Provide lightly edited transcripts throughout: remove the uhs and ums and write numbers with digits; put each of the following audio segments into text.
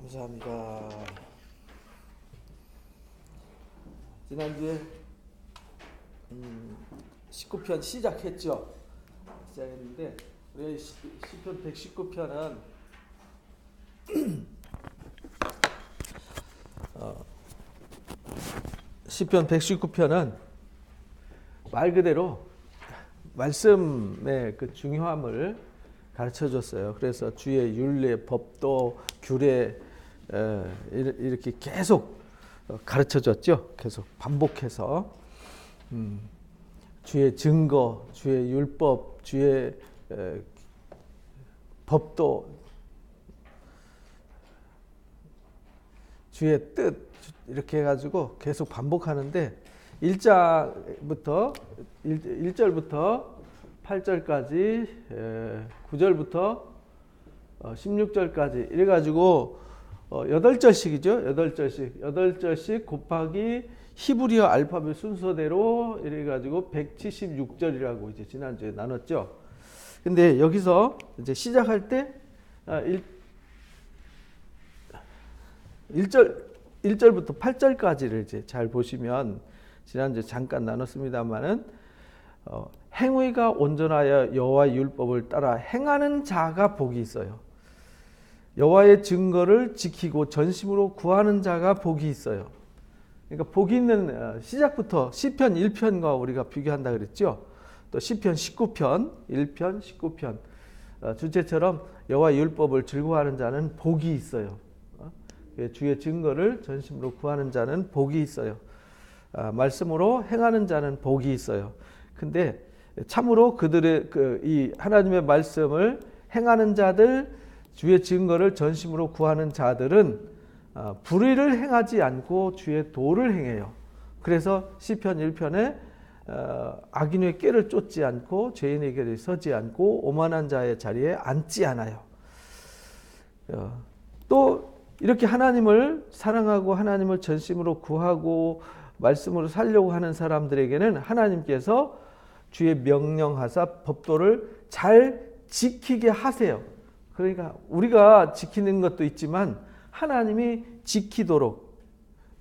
감사합니다. 지난주에 19편 시작했죠. 시작했는데 우리 시편 119편은 시편 119편은 말 그대로 말씀의 그 중요함을 가르쳐 줬어요. 그래서 주의 율례, 법도, 규례 이렇게 계속 가르쳐 줬죠. 계속 반복해서 주의 증거, 주의 율법, 주의 법도, 주의 뜻 이렇게 해가지고 계속 반복하는데 1절부터 8절까지 9절부터 16절까지 이래가지고 8절씩이죠. 8절씩 곱하기 히브리어 알파벳 순서대로 이래가지고 176절이라고 이제 지난주에 나눴죠. 근데 여기서 이제 시작할 때 1절부터 8절까지를 이제 잘 보시면 지난주에 잠깐 나눴습니다만은 행위가 온전하여 여호와의 율법을 따라 행하는 자가 복이 있어요. 여호와의 증거를 지키고 전심으로 구하는 자가 복이 있어요. 그러니까 복이 있는 시작부터 시편 1편과 우리가 비교한다 그랬죠. 또 시편 19편 1편 19편 주제처럼 여호와의 율법을 즐거워하는 자는 복이 있어요. 주의 증거를 전심으로 구하는 자는 복이 있어요. 말씀으로 행하는 자는 복이 있어요. 근데 참으로 그들의 이 하나님의 말씀을 행하는 자들, 주의 증거를 전심으로 구하는 자들은 불의를 행하지 않고 주의 도를 행해요. 그래서 시편 1편에 악인의 꾀를 쫓지 않고 죄인의 길에 서지 않고 오만한 자의 자리에 앉지 않아요. 또 이렇게 하나님을 사랑하고 하나님을 전심으로 구하고 말씀으로 살려고 하는 사람들에게는 하나님께서 주의 명령하사 법도를 잘 지키게 하세요. 그러니까 우리가 지키는 것도 있지만 하나님이 지키도록.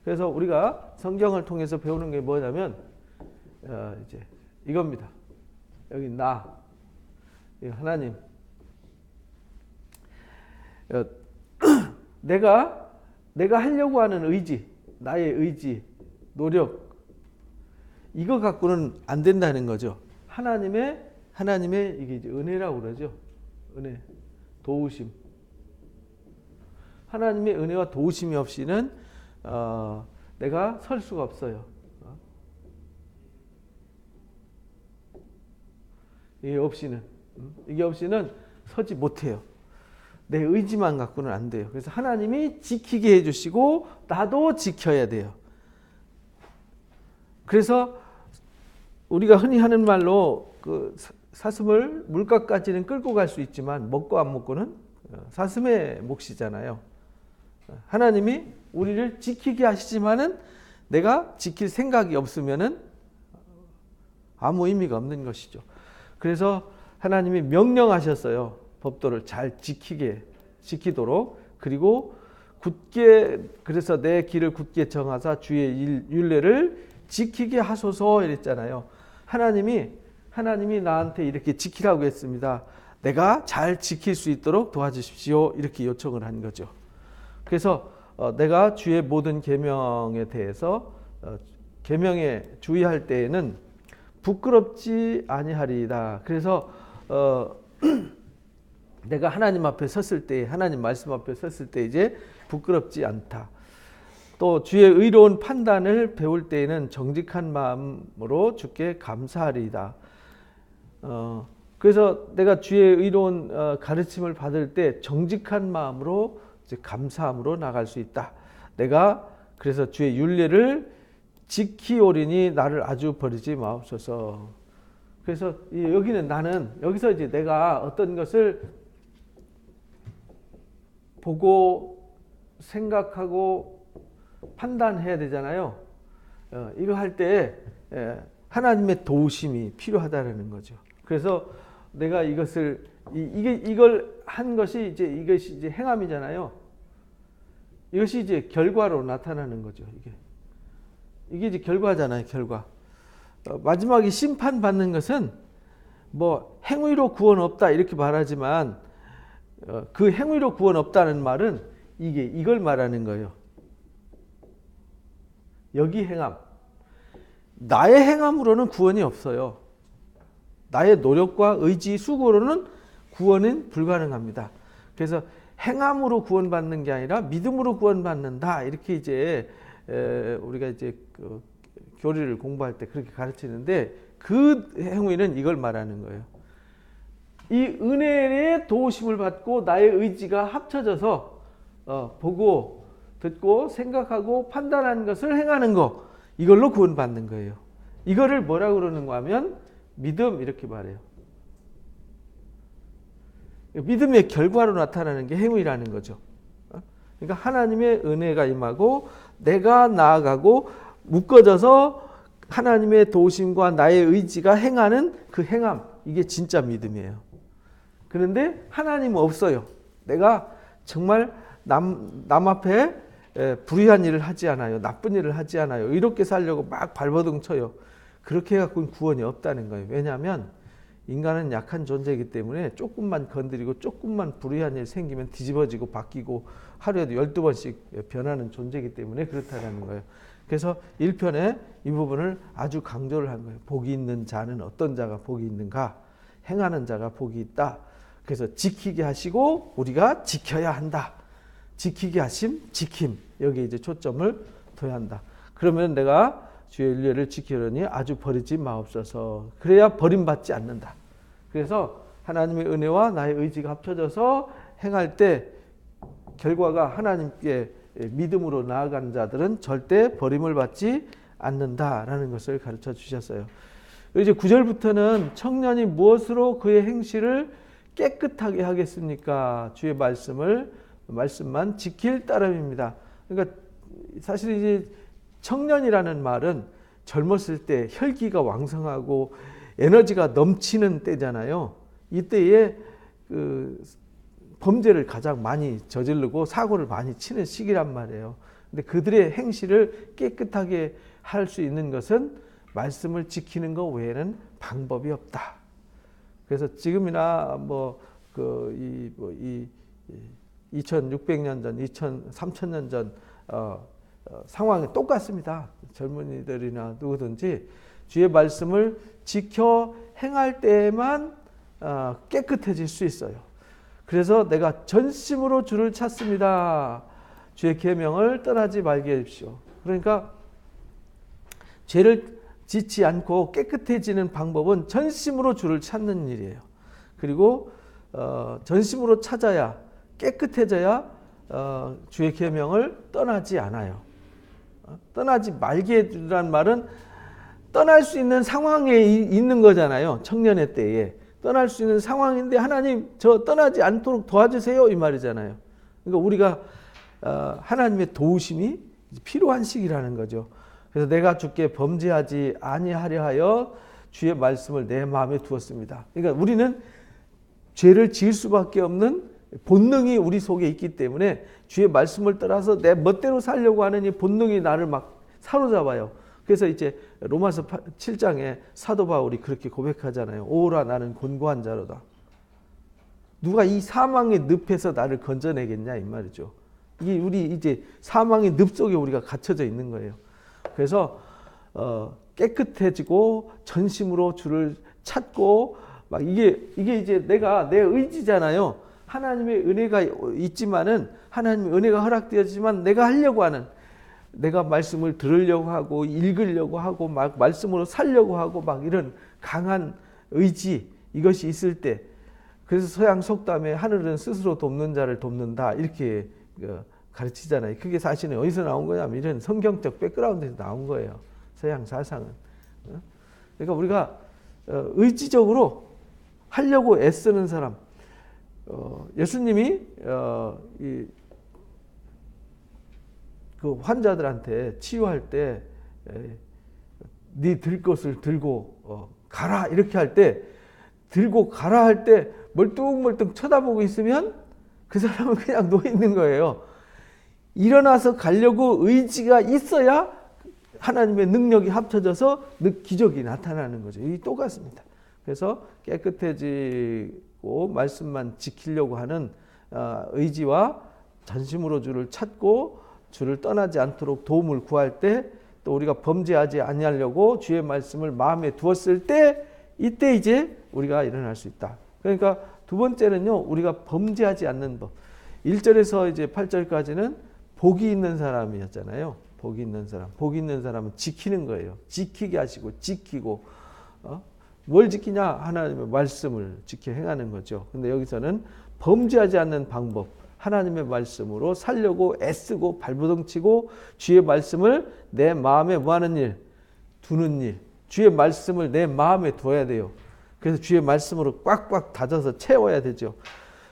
그래서 우리가 성경을 통해서 배우는 게 뭐냐면 이제 이겁니다. 여기 하나님. 내가 하려고 하는 의지, 나의 의지, 노력 이거 갖고는 안 된다는 거죠. 하나님의 이게 이제 은혜라고 그러죠. 은혜, 도우심. 하나님의 은혜와 도우심이 없이는 내가 설 수가 없어요. 이게 없이는 서지 못해요. 내 의지만 갖고는 안 돼요. 그래서 하나님이 지키게 해주시고 나도 지켜야 돼요. 그래서 우리가 흔히 하는 말로 그 사슴을 물가까지는 끌고 갈 수 있지만 먹고 안 먹고는 사슴의 몫이잖아요. 하나님이 우리를 지키게 하시지만은 내가 지킬 생각이 없으면은 아무 의미가 없는 것이죠. 그래서 하나님이 명령하셨어요. 법도를 잘 지키도록. 그리고 그래서 내 길을 굳게 정하사 주의 율례를 지키게 하소서 이랬잖아요. 하나님이 나한테 이렇게 지키라고 했습니다. 내가 잘 지킬 수 있도록 도와주십시오. 이렇게 요청을 한 거죠. 그래서 내가 주의 모든 계명에 대해서 계명에 주의할 때에는 부끄럽지 아니하리이다. 그래서 내가 하나님 앞에 섰을 때, 하나님 말씀 앞에 섰을 때 이제 부끄럽지 않다. 또 주의 의로운 판단을 배울 때에는 정직한 마음으로 주께 감사하리이다. 그래서 내가 주의 의로운 가르침을 받을 때 정직한 마음으로 이제 감사함으로 나갈 수 있다. 내가 그래서 주의 율례를 지키오리니 나를 아주 버리지 마옵소서. 그래서 여기서 이제 내가 어떤 것을 보고 생각하고 판단해야 되잖아요. 이거 할 때 하나님의 도우심이 필요하다는 거죠. 그래서 내가 이걸 한 것이 이제 행함이잖아요. 이것이 이제 결과로 나타나는 거죠. 이게 이제 결과잖아요. 결과. 마지막에 심판받는 것은 뭐 행위로 구원 없다 이렇게 말하지만 그 행위로 구원 없다는 말은 이걸 말하는 거예요. 여기 행함. 나의 행함으로는 구원이 없어요. 나의 노력과 의지, 수고로는 구원은 불가능합니다. 그래서 행함으로 구원받는 게 아니라 믿음으로 구원받는다. 이렇게 이제 우리가 이제 그 교리를 공부할 때 그렇게 가르치는데 그 행위는 이걸 말하는 거예요. 이 은혜의 도우심을 받고 나의 의지가 합쳐져서 보고 듣고 생각하고 판단하는 것을 행하는 거, 이걸로 구원받는 거예요. 이거를 뭐라고 그러는가 하면 믿음 이렇게 말해요. 믿음의 결과로 나타나는 게 행위라는 거죠. 그러니까 하나님의 은혜가 임하고 내가 나아가고 묶어져서 하나님의 도우심과 나의 의지가 행하는 그 행함, 이게 진짜 믿음이에요. 그런데 하나님은 없어요. 내가 정말 남 앞에 불의한 일을 하지 않아요. 나쁜 일을 하지 않아요. 이렇게 살려고 막 발버둥 쳐요. 그렇게 해갖고는 구원이 없다는 거예요. 왜냐하면 인간은 약한 존재이기 때문에 조금만 건드리고 조금만 불의한 일 생기면 뒤집어지고 바뀌고 하루에도 12번씩 변하는 존재이기 때문에 그렇다는 거예요. 그래서 1편에 이 부분을 아주 강조를 한 거예요. 복이 있는 자는 어떤 자가 복이 있는가? 행하는 자가 복이 있다. 그래서 지키게 하시고 우리가 지켜야 한다. 지키게 하심, 지킴. 여기에 이제 초점을 둬야 한다. 그러면 내가 주의 윤례를 지키려니 아주 버리지 마옵소서. 그래야 버림받지 않는다. 그래서 하나님의 은혜와 나의 의지가 합쳐져서 행할 때 결과가 하나님께 믿음으로 나아가는 자들은 절대 버림을 받지 않는다라는 것을 가르쳐 주셨어요. 이제 9절부터는 청년이 무엇으로 그의 행실을 깨끗하게 하겠습니까? 주의 말씀만 지킬 따름입니다. 그러니까 사실 이제 청년이라는 말은 젊었을 때 혈기가 왕성하고 에너지가 넘치는 때잖아요. 이때에 그 범죄를 가장 많이 저지르고 사고를 많이 치는 시기란 말이에요. 근데 그들의 행실을 깨끗하게 할 수 있는 것은 말씀을 지키는 것 외에는 방법이 없다. 그래서 지금이나 2600년 전, 3000년 전 상황이 똑같습니다. 젊은이들이나 누구든지 주의 말씀을 지켜 행할 때에만 깨끗해질 수 있어요. 그래서 내가 전심으로 주를 찾습니다. 주의 계명을 떠나지 말게 해주십시오. 그러니까 죄를 짓지 않고 깨끗해지는 방법은 전심으로 주를 찾는 일이에요. 그리고 전심으로 찾아야 깨끗해져야 주의 계명을 떠나지 않아요. 떠나지 말게 해주라는 말은 떠날 수 있는 상황에 있는 거잖아요. 청년의 때에 떠날 수 있는 상황인데 하나님 저 떠나지 않도록 도와주세요 이 말이잖아요. 그러니까 우리가 하나님의 도우심이 필요한 시기라는 거죠. 그래서 내가 주께 범죄하지 아니하려 하여 주의 말씀을 내 마음에 두었습니다. 그러니까 우리는 죄를 지을 수밖에 없는 본능이 우리 속에 있기 때문에 주의 말씀을 따라서 내 멋대로 살려고 하는 이 본능이 나를 막 사로잡아요. 그래서 이제 로마서 7장에 사도 바울이 그렇게 고백하잖아요. 오라 나는 곤고한 자로다. 누가 이 사망의 늪에서 나를 건져내겠냐 이 말이죠. 이게 우리 이제 사망의 늪 속에 우리가 갇혀져 있는 거예요. 그래서 깨끗해지고 전심으로 주를 찾고 막 이게 이제 내가 내 의지잖아요. 하나님의 은혜가 있지만은 하나님의 은혜가 허락되었지만 내가 하려고 하는 내가 말씀을 들으려고 하고 읽으려고 하고 막 말씀으로 살려고 하고 막 이런 강한 의지 이것이 있을 때 그래서 서양 속담에 하늘은 스스로 돕는 자를 돕는다 이렇게 가르치잖아요. 그게 사실은 어디서 나온 거냐면 이런 성경적 백그라운드에서 나온 거예요. 서양 사상은. 그러니까 우리가 의지적으로 하려고 애쓰는 사람 예수님이 그 환자들한테 치유할 때 네 들 것을 들고 가라 이렇게 할 때 들고 가라 할 때 멀뚱멀뚱 쳐다보고 있으면 그 사람은 그냥 누워 있는 거예요. 일어나서 가려고 의지가 있어야 하나님의 능력이 합쳐져서 기적이 나타나는 거죠. 이 똑같습니다. 그래서 깨끗해지고 말씀만 지키려고 하는 의지와 전심으로 주를 찾고 주를 떠나지 않도록 도움을 구할 때, 또 우리가 범죄하지 아니하려고 주의 말씀을 마음에 두었을 때, 이때 이제 우리가 일어날 수 있다. 그러니까 두 번째는요, 우리가 범죄하지 않는 법. 1절에서 이제 8절까지는 복이 있는 사람이었잖아요. 복이 있는 사람. 복이 있는 사람은 지키는 거예요. 지키게 하시고 지키고, 뭘 지키냐? 하나님의 말씀을 지켜 행하는 거죠. 근데 여기서는 범죄하지 않는 방법, 하나님의 말씀으로 살려고 애쓰고 발버둥치고 주의 말씀을 내 마음에 뭐하는 일? 두는 일. 주의 말씀을 내 마음에 둬야 돼요. 그래서 주의 말씀으로 꽉꽉 다져서 채워야 되죠.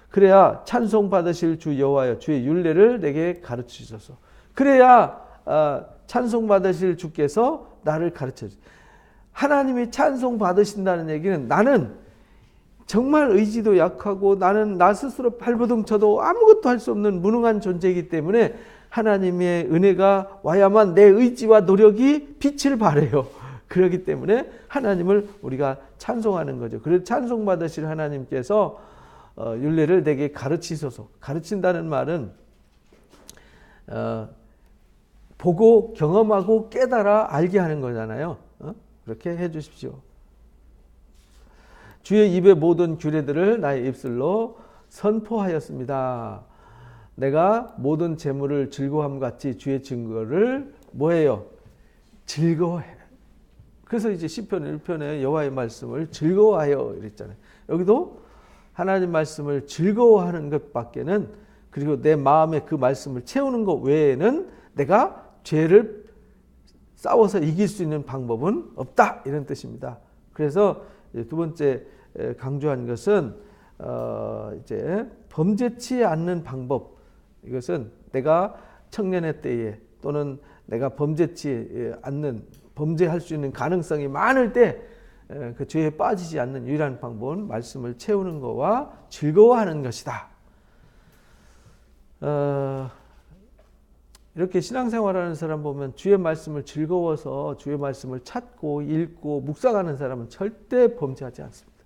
그래야 찬송 받으실 주 여호와여 주의 율례를 내게 가르치소서. 그래야 찬송 받으실 주께서 나를 가르쳐 주세요. 하나님이 찬송 받으신다는 얘기는 나는 정말 의지도 약하고 나는 나 스스로 발버둥 쳐도 아무것도 할 수 없는 무능한 존재이기 때문에 하나님의 은혜가 와야만 내 의지와 노력이 빛을 발해요. 그렇기 때문에 하나님을 우리가 찬송하는 거죠. 그래서 찬송 받으실 하나님께서 율례를 내게 가르치소서. 가르친다는 말은 보고 경험하고 깨달아 알게 하는 거잖아요. 그렇게 해 주십시오. 주의 입의 모든 규례들을 나의 입술로 선포하였습니다. 내가 모든 재물을 즐거움과 같이 주의 증거를 뭐해요? 즐거워해. 그래서 이제 시편 1편에 여호와의 말씀을 즐거워하여 이랬잖아요. 여기도 하나님 말씀을 즐거워하는 것밖에는, 그리고 내 마음에 그 말씀을 채우는 것 외에는 내가 죄를 싸워서 이길 수 있는 방법은 없다, 이런 뜻입니다. 그래서 두 번째 강조한 것은 이제 범죄치 않는 방법. 이것은 내가 청년의 때에 또는 내가 범죄치 않는, 범죄할 수 있는 가능성이 많을 때 그 죄에 빠지지 않는 유일한 방법은 말씀을 채우는 것과 즐거워하는 것이다. 이렇게 신앙생활하는 사람 보면 주의 말씀을 즐거워서 주의 말씀을 찾고 읽고 묵상하는 사람은 절대 범죄하지 않습니다.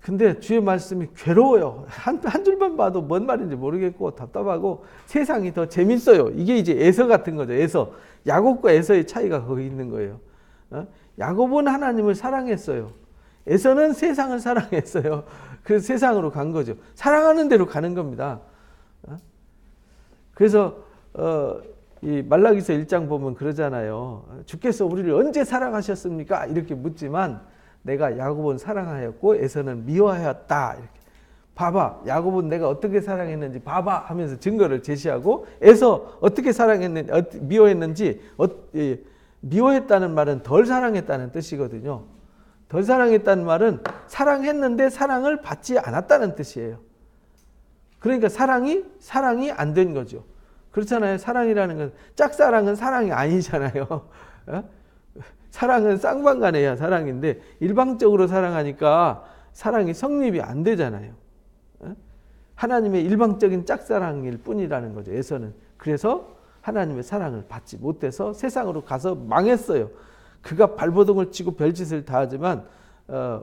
근데 주의 말씀이 괴로워요. 한 줄만 봐도 뭔 말인지 모르겠고 답답하고 세상이 더 재밌어요. 이게 이제 에서 같은 거죠. 에서. 야곱과 에서의 차이가 거기 있는 거예요. 야곱은 하나님을 사랑했어요. 에서는 세상을 사랑했어요. 그래서 세상으로 간 거죠. 사랑하는 대로 가는 겁니다. 그래서 이 말라기서 1장 보면 그러잖아요. 주께서 우리를 언제 사랑하셨습니까? 이렇게 묻지만 내가 야곱은 사랑하였고 에서는 미워하였다. 이렇게. 봐봐. 야곱은 내가 어떻게 사랑했는지 봐봐 하면서 증거를 제시하고, 에서 어떻게 사랑했는지, 미워했는지, 미워했다는 말은 덜 사랑했다는 뜻이거든요. 덜 사랑했다는 말은 사랑했는데 사랑을 받지 않았다는 뜻이에요. 그러니까 사랑이 안 된 거죠. 그렇잖아요. 사랑이라는 건, 짝사랑은 사랑이 아니잖아요. 사랑은 쌍방간에야 사랑인데 일방적으로 사랑하니까 사랑이 성립이 안 되잖아요. 하나님의 일방적인 짝사랑일 뿐이라는 거죠. 에서는. 그래서 하나님의 사랑을 받지 못해서 세상으로 가서 망했어요. 그가 발버둥을 치고 별짓을 다 하지만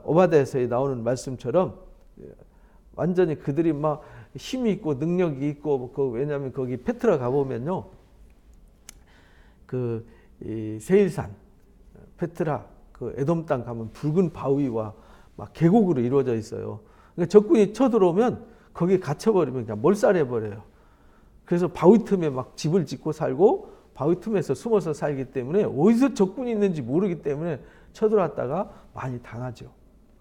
오바댜서에 나오는 말씀처럼 완전히 그들이 막 힘이 있고 능력이 있고, 왜냐하면 거기 페트라 가보면요, 이 세일산 페트라 그 에돔 땅 가면 붉은 바위와 막 계곡으로 이루어져 있어요. 그러니까 적군이 쳐들어오면 거기에 갇혀버리면 그냥 몰살해버려요. 그래서 바위 틈에 막 집을 짓고 살고 바위 틈에서 숨어서 살기 때문에 어디서 적군이 있는지 모르기 때문에 쳐들어왔다가 많이 당하죠.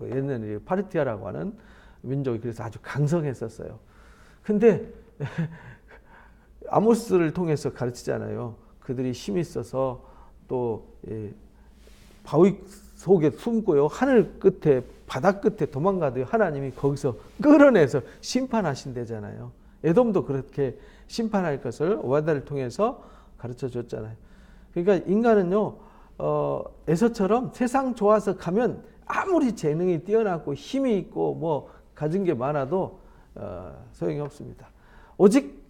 옛날에 파르티아라고 하는 민족이 그래서 아주 강성했었어요. 근데 아모스를 통해서 가르치잖아요. 그들이 힘이 있어서 또 바위 속에 숨고요, 하늘 끝에 바다 끝에 도망가도 하나님이 거기서 끌어내서 심판하신대잖아요. 에돔도 그렇게 심판할 것을 오바댜를 통해서 가르쳐 줬잖아요. 그러니까 인간은요, 에서처럼 세상 좋아서 가면 아무리 재능이 뛰어나고 힘이 있고 뭐 가진 게 많아도 소용이 없습니다. 오직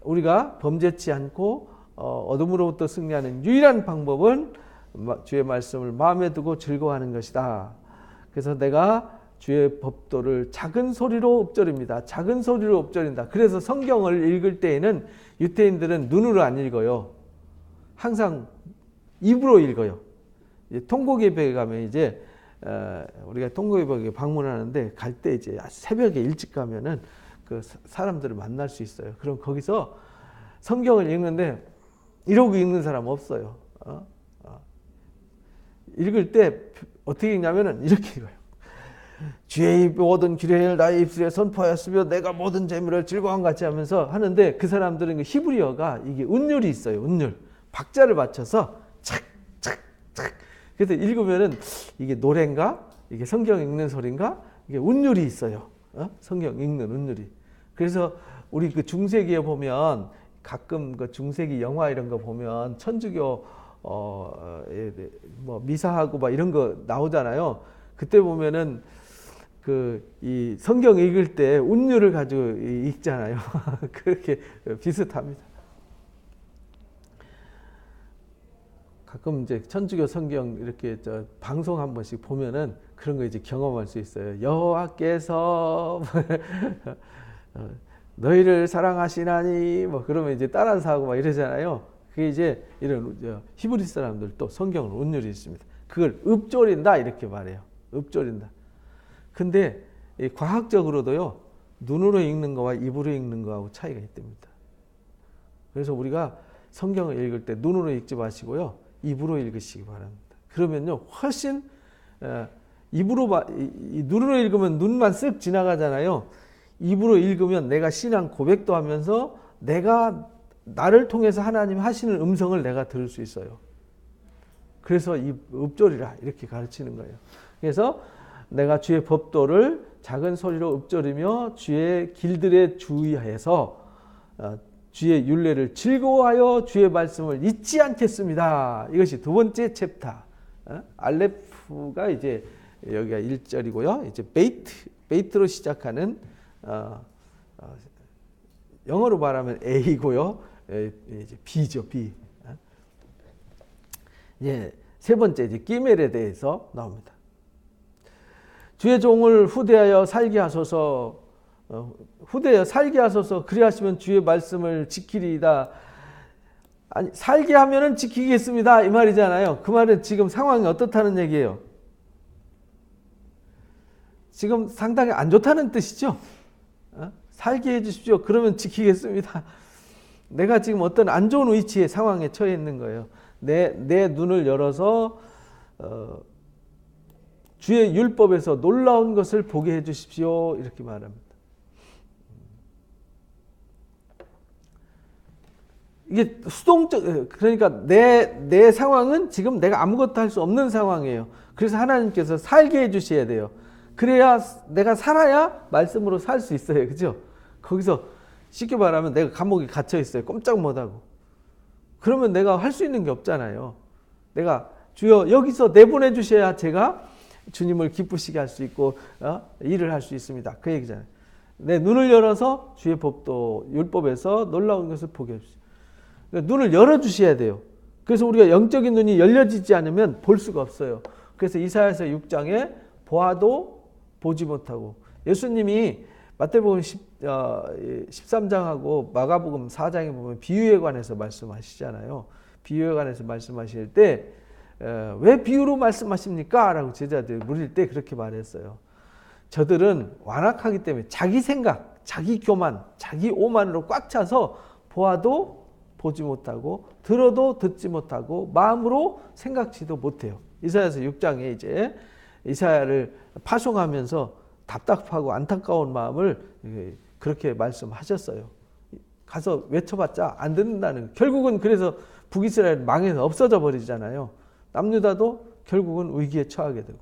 우리가 범죄치 않고 어둠으로부터 승리하는 유일한 방법은 주의 말씀을 마음에 두고 즐거워하는 것이다. 그래서 내가 주의 법도를 작은 소리로 읊조립니다. 작은 소리로 읊조린다. 그래서 성경을 읽을 때에는 유태인들은 눈으로 안 읽어요. 항상 입으로 읽어요. 통곡예배에 가면 이제 우리가 통곡예배에 방문하는데 갈 때 이제 새벽에 일찍 가면은 그 사람들을 만날 수 있어요. 그럼 거기서 성경을 읽는데 이러고 읽는 사람 없어요. 읽을 때 어떻게 읽냐면은 이렇게 읽어요. 주의 모든 기뢰를 나의 입술에 선포하였으며 내가 모든 재물을 즐거움 같이 하면서 하는데 그 사람들은 그 히브리어가 이게 운율이 있어요. 운율. 박자를 맞춰서 착착착. 그래서 읽으면은 이게 노래인가? 이게 성경 읽는 소리인가? 이게 운율이 있어요. 성경 읽는 운율이. 그래서 우리 그 중세기에 보면 가끔 그 중세기 영화 이런 거 보면 천주교 뭐 미사하고 막 이런 거 나오잖아요. 그때 보면은 그 이 성경 읽을 때 운율을 가지고 읽잖아요. 그렇게 비슷합니다. 가끔 이제 천주교 성경 이렇게 방송 한 번씩 보면은 그런 거 이제 경험할 수 있어요. 여호와께서 너희를 사랑하시나니 뭐 그러면 이제 따라서 하고 막 이러잖아요. 그게 이제 이런 히브리 사람들 또 성경은 운율이 있습니다. 그걸 읊조린다 이렇게 말해요. 읊조린다. 근데 과학적으로도요. 눈으로 읽는 거와 입으로 읽는 거하고 차이가 있답니다. 그래서 우리가 성경을 읽을 때 눈으로 읽지 마시고요. 입으로 읽으시기 바랍니다. 그러면요. 훨씬 눈으로 읽으면 눈만 쓱 지나가잖아요. 입으로 읽으면 내가 신앙 고백도 하면서 내가 나를 통해서 하나님 하시는 음성을 내가 들을 수 있어요. 그래서 읊조리라 이렇게 가르치는 거예요. 그래서 내가 주의 법도를 작은 소리로 읊조리며 주의 길들에 주의하여서 주의 율례를 즐거워하여 주의 말씀을 잊지 않겠습니다. 이것이 두 번째 챕터. 알레프가 이제 여기가 1절이고요. 이제 베이트로 시작하는 영어로 말하면 A고요. 이제 B죠, B. 예, 세 번째 이제 기멜에 대해서 나옵니다. 주의 종을 후대하여 살게 하소서. 후대하여 살게 하소서. 그리하시면 주의 말씀을 지키리이다. 아니, 살게 하면은 지키겠습니다. 이 말이잖아요. 그 말은 지금 상황이 어떻다는 얘기예요? 지금 상당히 안 좋다는 뜻이죠. 살게 해주십시오. 그러면 지키겠습니다. 내가 지금 어떤 안 좋은 위치에 상황에 처해 있는 거예요. 내 눈을 열어서 주의 율법에서 놀라운 것을 보게 해주십시오. 이렇게 말합니다. 이게 수동적, 그러니까 내 상황은 지금 내가 아무것도 할 수 없는 상황이에요. 그래서 하나님께서 살게 해주셔야 돼요. 그래야 내가 살아야 말씀으로 살 수 있어요. 그죠? 거기서 쉽게 말하면 내가 감옥에 갇혀 있어요. 꼼짝 못하고. 그러면 내가 할 수 있는 게 없잖아요. 내가 주여 여기서 내보내 주셔야 제가 주님을 기쁘시게 할 수 있고 일을 할 수 있습니다. 그 얘기잖아요. 내 눈을 열어서 주의 법도 율법에서 놀라운 것을 보게 해주세요. 그러니까 눈을 열어주셔야 돼요. 그래서 우리가 영적인 눈이 열려지지 않으면 볼 수가 없어요. 그래서 이사야서 6장에 보아도 보지 못하고 예수님이 마태복음 13장하고 마가복음 4장에 보면 비유에 관해서 말씀하시잖아요. 비유에 관해서 말씀하실 때 왜 비유로 말씀하십니까? 라고 제자들이 물을 때 그렇게 말했어요. 저들은 완악하기 때문에 자기 생각, 자기 교만, 자기 오만으로 꽉 차서 보아도 보지 못하고 들어도 듣지 못하고 마음으로 생각지도 못해요. 이사야서 6장에 이제 이사야를 파송하면서 답답하고 안타까운 마음을 그렇게 말씀하셨어요. 가서 외쳐봤자 안 듣는다는. 결국은 그래서 북이스라엘 망해서 없어져 버리잖아요. 남유다도 결국은 위기에 처하게 되고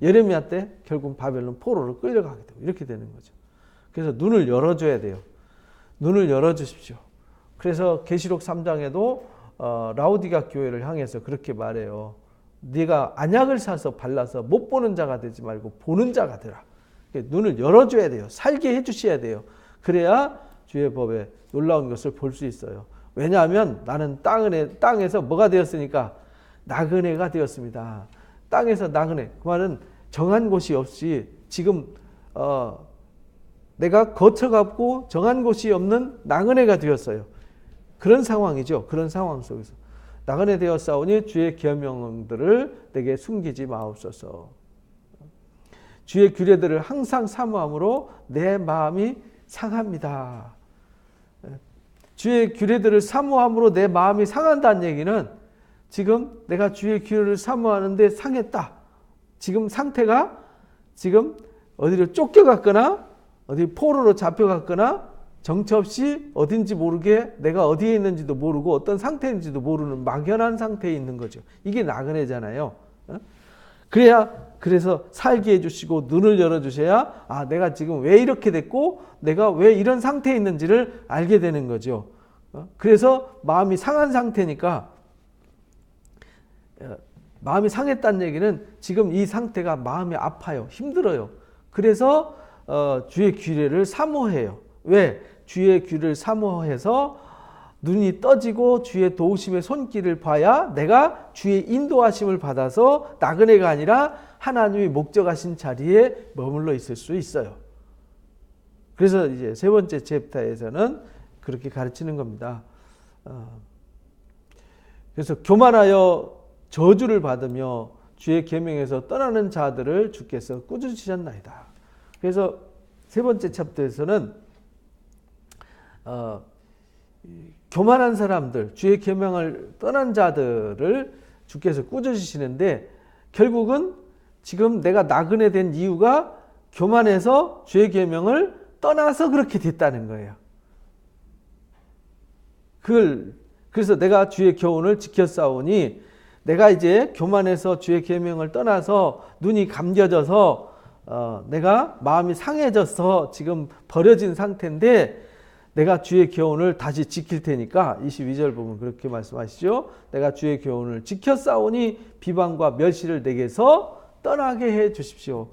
예레미야 때 결국은 바벨론 포로로 끌려가게 되고 이렇게 되는 거죠. 그래서 눈을 열어줘야 돼요. 눈을 열어주십시오. 그래서 계시록 3장에도 라오디가 교회를 향해서 그렇게 말해요. 네가 안약을 사서 발라서 못 보는 자가 되지 말고 보는 자가 되라. 눈을 열어줘야 돼요. 살게 해주셔야 돼요. 그래야 주의 법에 놀라운 것을 볼 수 있어요. 왜냐하면 나는 땅에서 뭐가 되었으니까 나그네가 되었습니다. 땅에서 나그네. 그 말은 정한 곳이 없이 지금 내가 거쳐갖고 정한 곳이 없는 나그네가 되었어요. 그런 상황이죠. 그런 상황 속에서 나그네 되었사오니 주의 계명들을 내게 숨기지 마옵소서. 주의 규례들을 항상 사모함으로 내 마음이 상합니다. 주의 규례들을 사모함으로 내 마음이 상한다는 얘기는 지금 내가 주의 규례를 사모하는데 상했다. 지금 상태가 지금 어디로 쫓겨갔거나 어디 포로로 잡혀갔거나 정처 없이 어딘지 모르게 내가 어디에 있는지도 모르고 어떤 상태인지도 모르는 막연한 상태에 있는 거죠. 이게 나그네잖아요. 그래서 살게 해주시고 눈을 열어주셔야 내가 지금 왜 이렇게 됐고 내가 왜 이런 상태에 있는지를 알게 되는 거죠. 그래서 마음이 상한 상태니까 마음이 상했다는 얘기는 지금 이 상태가 마음이 아파요. 힘들어요. 그래서 주의 규례를 사모해요. 왜? 주의 규례를 사모해서 눈이 떠지고 주의 도우심의 손길을 봐야 내가 주의 인도하심을 받아서 나그네가 아니라 하나님이 목적하신 자리에 머물러 있을 수 있어요. 그래서 이제 세 번째 챕터에서는 그렇게 가르치는 겁니다. 그래서 교만하여 저주를 받으며 주의 계명에서 떠나는 자들을 주께서 꾸짖으셨나이다. 그래서 세 번째 챕터에서는 교만한 사람들, 주의 계명을 떠난 자들을 주께서 꾸짖으시는데 결국은 지금 내가 나그네 된 이유가 교만해서 주의 계명을 떠나서 그렇게 됐다는 거예요. 그래서 내가 주의 교훈을 지켰사오니 내가 이제 교만해서 주의 계명을 떠나서 눈이 감겨져서 내가 마음이 상해져서 지금 버려진 상태인데 내가 주의 교훈을 다시 지킬 테니까 22절 보면 그렇게 말씀하시죠. 내가 주의 교훈을 지켰사오니 비방과 멸시를 내게서 떠나게 해 주십시오.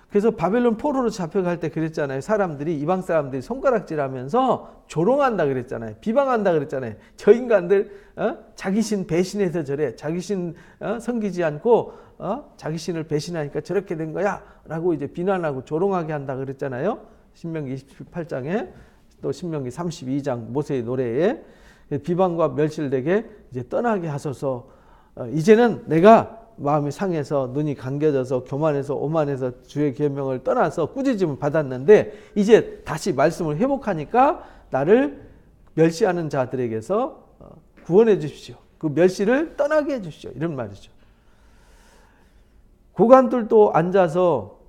그래서 바벨론 포로로 잡혀갈 때 그랬잖아요. 이방 사람들이 손가락질하면서 조롱한다 그랬잖아요. 비방한다 그랬잖아요. 저 인간들 자기 신 배신해서 저래. 자기 신 섬기지 않고 자기 신을 배신하니까 저렇게 된 거야 라고 이제 비난하고 조롱하게 한다 그랬잖아요. 신명기 28장에 또 신명기 32장 모세의 노래에 비방과 멸시를 내게 이제 떠나게 하소서. 이제는 내가 마음이 상해서 눈이 감겨져서 교만해서 오만해서 주의 계명을 떠나서 꾸짖음을 받았는데 이제 다시 말씀을 회복하니까 나를 멸시하는 자들에게서 구원해 주십시오. 그 멸시를 떠나게 해 주십시오. 이런 말이죠. 고관들도 앉아서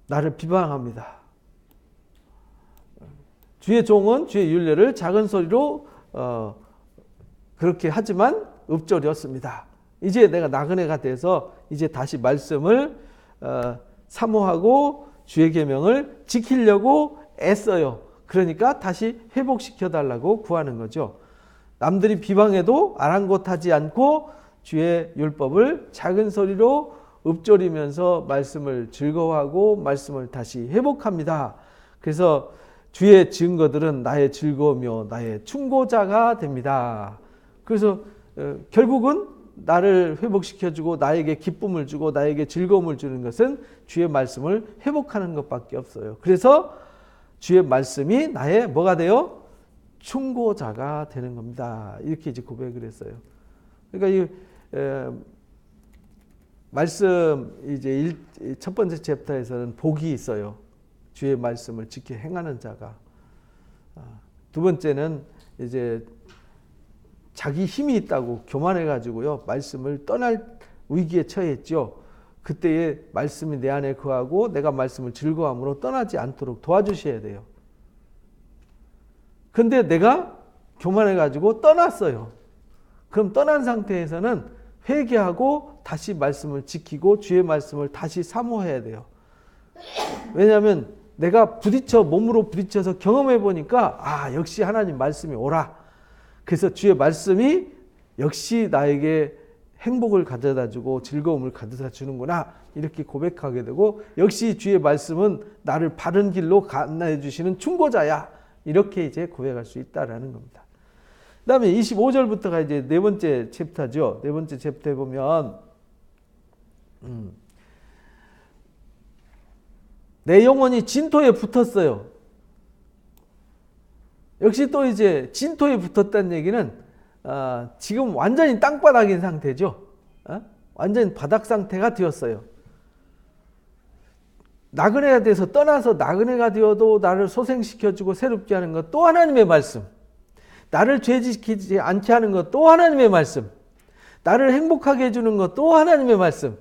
나를 비방합니다. 주의 종은 주의 율례를 작은 소리로 그렇게 하지만 읊조렸습니다. 이제 내가 나그네가 돼서 이제 다시 말씀을 사모하고 주의 계명을 지키려고 애써요. 그러니까 다시 회복시켜 달라고 구하는 거죠. 남들이 비방해도 아랑곳하지 않고 주의 율법을 작은 소리로 읊조리면서 말씀을 즐거워하고 말씀을 다시 회복합니다. 그래서 주의 증거들은 나의 즐거우며 나의 충고자가 됩니다. 그래서 결국은 나를 회복시켜주고 나에게 기쁨을 주고 나에게 즐거움을 주는 것은 주의 말씀을 회복하는 것밖에 없어요. 그래서 주의 말씀이 나의 뭐가 돼요? 충고자가 되는 겁니다. 이렇게 이제 고백을 했어요. 그러니까 이 말씀 이제 첫 번째 챕터에서는 복이 있어요. 주의 말씀을 지켜 행하는 자가. 두 번째는 이제 자기 힘이 있다고 교만해가지고요. 말씀을 떠날 위기에 처했죠. 그때에 말씀이 내 안에 거하고 내가 말씀을 즐거워함으로 떠나지 않도록 도와주셔야 돼요. 근데 내가 교만해가지고 떠났어요. 그럼 떠난 상태에서는 회개하고 다시 말씀을 지키고 주의 말씀을 다시 사모해야 돼요. 왜냐하면 내가 몸으로 부딪혀서 경험해 보니까 역시 하나님 말씀이 옳아. 그래서 주의 말씀이 역시 나에게 행복을 가져다 주고 즐거움을 가져다 주는구나 이렇게 고백하게 되고 역시 주의 말씀은 나를 바른 길로 안내해 주시는 충고자야 이렇게 이제 고백할 수 있다라는 겁니다. 그다음에 25절부터가 이제 네 번째 챕터죠. 네 번째 챕터에 보면 내 영혼이 진토에 붙었어요. 역시 또 이제 진토에 붙었다는 얘기는 지금 완전히 땅바닥인 상태죠. 완전히 바닥 상태가 되었어요. 나그네가 돼서 떠나서 나그네가 되어도 나를 소생시켜주고 새롭게 하는 것 또 하나님의 말씀. 나를 죄지키지 않게 하는 것 또 하나님의 말씀. 나를 행복하게 해주는 것 또 하나님의 말씀.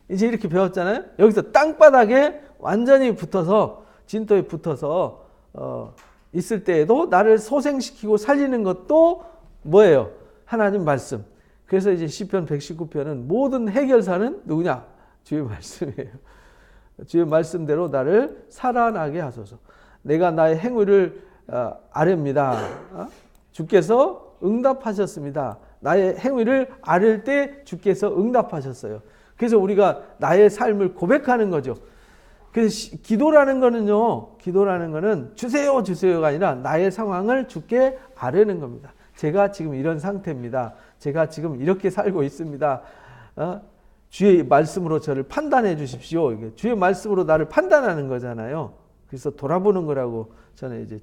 이제 이렇게 배웠잖아요. 여기서 땅바닥에 완전히 붙어서 진토에 붙어서 있을 때에도 나를 소생시키고 살리는 것도 뭐예요? 하나님 말씀. 그래서 이제 시편 119편은 모든 해결사는 누구냐? 주의 말씀이에요. 주의 말씀대로 나를 살아나게 하소서. 내가 나의 행위를 아뢰입니다. 주께서 응답하셨습니다. 나의 행위를 아뢰 때 주께서 응답하셨어요. 그래서 우리가 나의 삶을 고백하는 거죠. 그래서 기도라는 거는 주세요 주세요가 아니라 나의 상황을 주께 아뢰는 겁니다. 제가 지금 이런 상태입니다. 제가 지금 이렇게 살고 있습니다. 주의 말씀으로 저를 판단해 주십시오. 주의 말씀으로 나를 판단하는 거잖아요. 그래서 돌아보는 거라고 저는 이제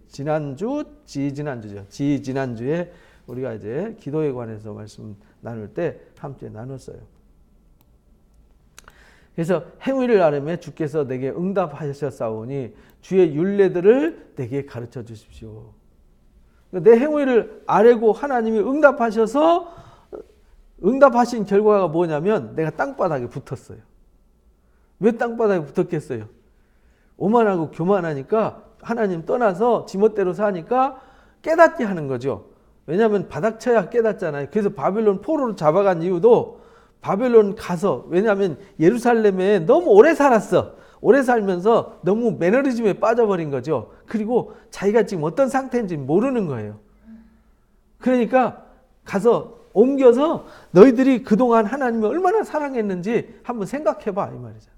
지지난주에 우리가 이제 기도에 관해서 말씀 나눌 때 함께 나눴어요. 그래서 행위를 아뢰매 주께서 내게 응답하셨사오니 주의 율례들을 내게 가르쳐 주십시오. 내 행위를 아뢰고 하나님이 응답하셔서 응답하신 결과가 뭐냐면 내가 땅바닥에 붙었어요. 왜 땅바닥에 붙었겠어요? 오만하고 교만하니까 하나님 떠나서 지멋대로 사니까 깨닫게 하는 거죠. 왜냐하면 바닥 쳐야 깨닫잖아요. 그래서 바벨론 포로로 잡아간 이유도 바벨론 가서, 왜냐하면 예루살렘에 너무 오래 살았어. 오래 살면서 너무 매너리즘에 빠져버린 거죠. 그리고 자기가 지금 어떤 상태인지 모르는 거예요. 그러니까 가서 옮겨서 너희들이 그동안 하나님을 얼마나 사랑했는지 한번 생각해봐 이 말이죠.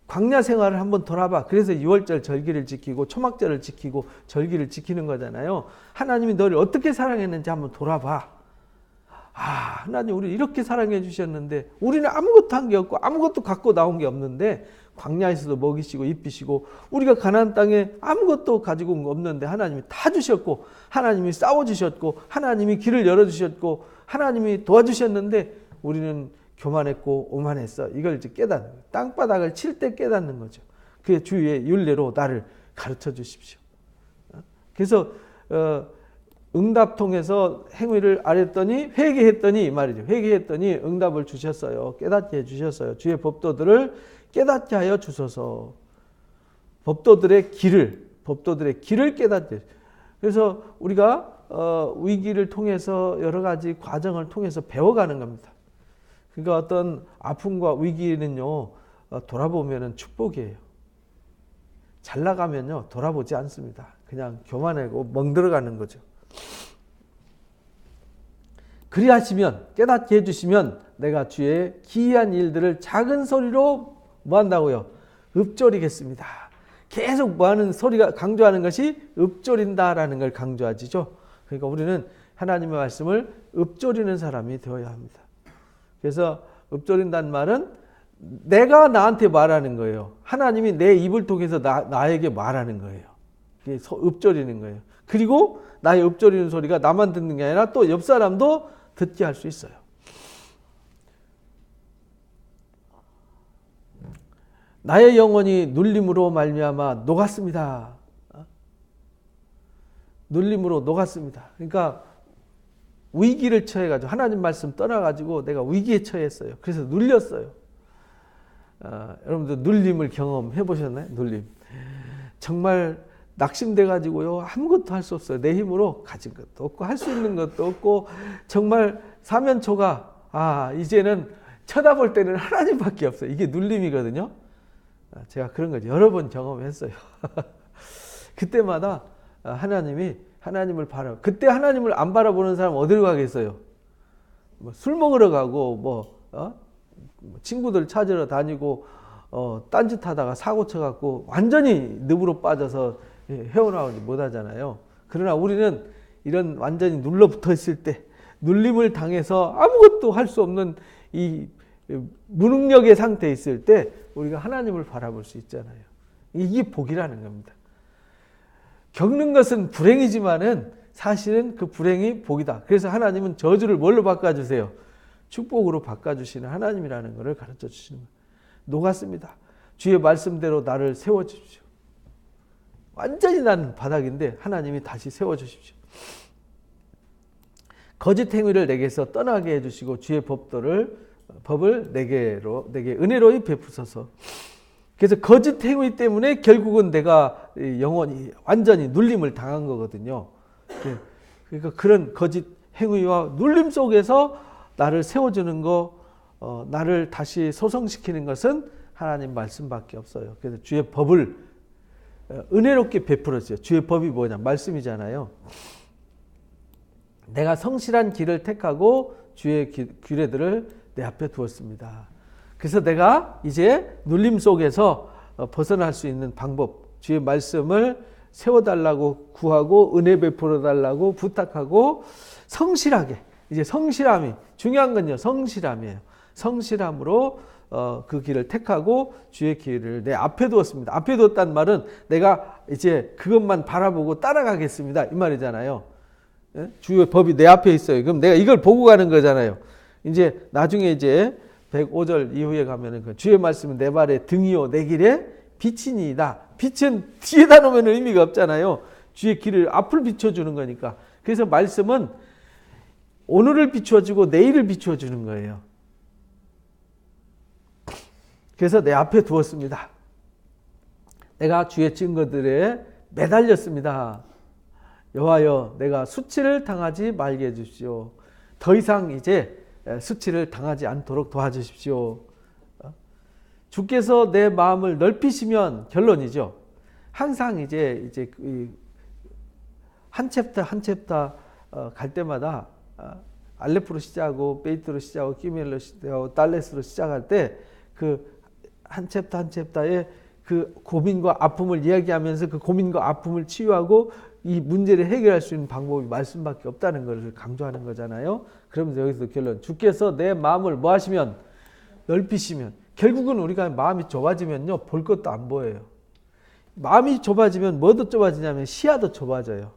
광야 생활을 한번 돌아봐. 그래서 6월절 절기를 지키고 초막절을 지키고 절기를 지키는 거잖아요. 하나님이 너를 어떻게 사랑했는지 한번 돌아봐. 하나님 우리 이렇게 사랑해 주셨는데 우리는 아무것도 한 게 없고 아무것도 갖고 나온 게 없는데 광야에서도 먹이시고 입히시고 우리가 가나안 땅에 아무것도 가지고 온 거 없는데 하나님이 다 주셨고 하나님이 싸워주셨고 하나님이 길을 열어주셨고 하나님이 도와주셨는데 우리는 교만했고 오만했어. 이걸 이제 깨닫는 거예요. 땅바닥을 칠 때 깨닫는 거죠. 그게 주의 율례로 나를 가르쳐 주십시오. 그래서 응답 통해서 행위를 아뢰더니 회개했더니 이 말이죠. 회개했더니 응답을 주셨어요. 깨닫게 해주셨어요. 주의 법도들을 깨닫게 하여 주소서. 법도들의 길을 깨닫게. 그래서 우리가 위기를 통해서 여러 가지 과정을 통해서 배워가는 겁니다. 그러니까 어떤 아픔과 위기는요 돌아보면은 축복이에요. 잘 나가면요 돌아보지 않습니다. 그냥 교만하고 멍들어가는 거죠. 그리하시면 깨닫게 해주시면 내가 주의 기이한 일들을 작은 소리로 뭐 한다고요? 읊조리겠습니다. 계속 뭐하는 소리가 강조하는 것이 읊조린다라는 걸 강조하지죠. 그러니까 우리는 하나님의 말씀을 읊조리는 사람이 되어야 합니다. 그래서 읊조린다는 말은 내가 나한테 말하는 거예요. 하나님이 내 입을 통해서 나에게 말하는 거예요. 그게 읊조리는 거예요. 그리고 나의 읊조리는 소리가 나만 듣는 게 아니라 또 옆 사람도 듣게 할 수 있어요. 나의 영혼이 눌림으로 말미암아 녹았습니다. 눌림으로 녹았습니다. 그러니까 위기를 처해가지고 하나님 말씀 떠나가지고 내가 위기에 처했어요. 그래서 눌렸어요. 여러분들 눌림을 경험해 보셨나요? 눌림. 정말 낙심돼가지고요 아무것도 할 수 없어요. 내 힘으로 가진 것도 없고 할 수 있는 것도 없고 정말 사면초가 이제는 쳐다볼 때는 하나님밖에 없어요. 이게 눌림이거든요. 제가 그런 걸 여러 번 경험했어요. 그때마다 하나님을 바라. 그때 하나님을 안 바라보는 사람 어디로 가겠어요? 술 먹으러 가고 친구들 찾으러 다니고 딴짓하다가 사고 쳐갖고 완전히 늪으로 빠져서 헤어나오지 못하잖아요. 그러나 우리는 이런 완전히 눌러붙어 있을 때, 눌림을 당해서 아무것도 할 수 없는 이 무능력의 상태에 있을 때 우리가 하나님을 바라볼 수 있잖아요. 이게 복이라는 겁니다. 겪는 것은 불행이지만은 사실은 그 불행이 복이다. 그래서 하나님은 저주를 뭘로 바꿔주세요? 축복으로 바꿔주시는 하나님이라는 것을 가르쳐 주시는 거예요. 녹았습니다. 주의 말씀대로 나를 세워주십시오. 완전히 나는 바닥인데 하나님이 다시 세워주십시오. 거짓 행위를 내게서 떠나게 해주시고 주의 법을 내게 은혜로이 베푸소서. 그래서 거짓 행위 때문에 결국은 내가 영원히 완전히 눌림을 당한 거거든요. 그러니까 그런 거짓 행위와 눌림 속에서 나를 세워주는 거, 나를 다시 소성시키는 것은 하나님 말씀밖에 없어요. 그래서 주의 법을 은혜롭게 베풀었어요. 주의 법이 뭐냐? 말씀이잖아요. 내가 성실한 길을 택하고 주의 규례들을 내 앞에 두었습니다. 그래서 내가 이제 눌림 속에서 벗어날 수 있는 방법, 주의 말씀을 세워달라고 구하고 은혜 베풀어 달라고 부탁하고 성실하게, 이제 성실함이 중요한 건요, 성실함이에요. 성실함으로 그 길을 택하고 주의 길을 내 앞에 두었습니다. 앞에 두었다는 말은 내가 이제 그것만 바라보고 따라가겠습니다, 이 말이잖아요. 주의 법이 내 앞에 있어요. 그럼 내가 이걸 보고 가는 거잖아요. 이제 나중에 이제 105절 이후에 가면은 그 주의 말씀은 내 발의 등이요 내 길에 빛이니이다. 빛은 뒤에다 놓으면 의미가 없잖아요. 주의 길을 앞을 비춰주는 거니까. 그래서 말씀은 오늘을 비춰주고 내일을 비춰주는 거예요. 그래서 내 앞에 두었습니다. 내가 주의 증거들에 매달렸습니다. 여호와여, 내가 수치를 당하지 말게 해주십시오. 더 이상 이제 수치를 당하지 않도록 도와주십시오. 주께서 내 마음을 넓히시면, 결론이죠. 항상 이제 한 챕터 한 챕터 갈 때마다 알레프로 시작하고 베이트로 시작하고 키멜로 시작하고 달레스로 시작할 때 그 한 챕터 한 챕터에 그 고민과 아픔을 이야기하면서 그 고민과 아픔을 치유하고 이 문제를 해결할 수 있는 방법이 말씀밖에 없다는 것을 강조하는 거잖아요. 그러면서 여기서 결론, 주께서 내 마음을 뭐 하시면? 넓히시면. 결국은 우리가 마음이 좁아지면요, 볼 것도 안 보여요. 마음이 좁아지면 뭐도 좁아지냐면 시야도 좁아져요.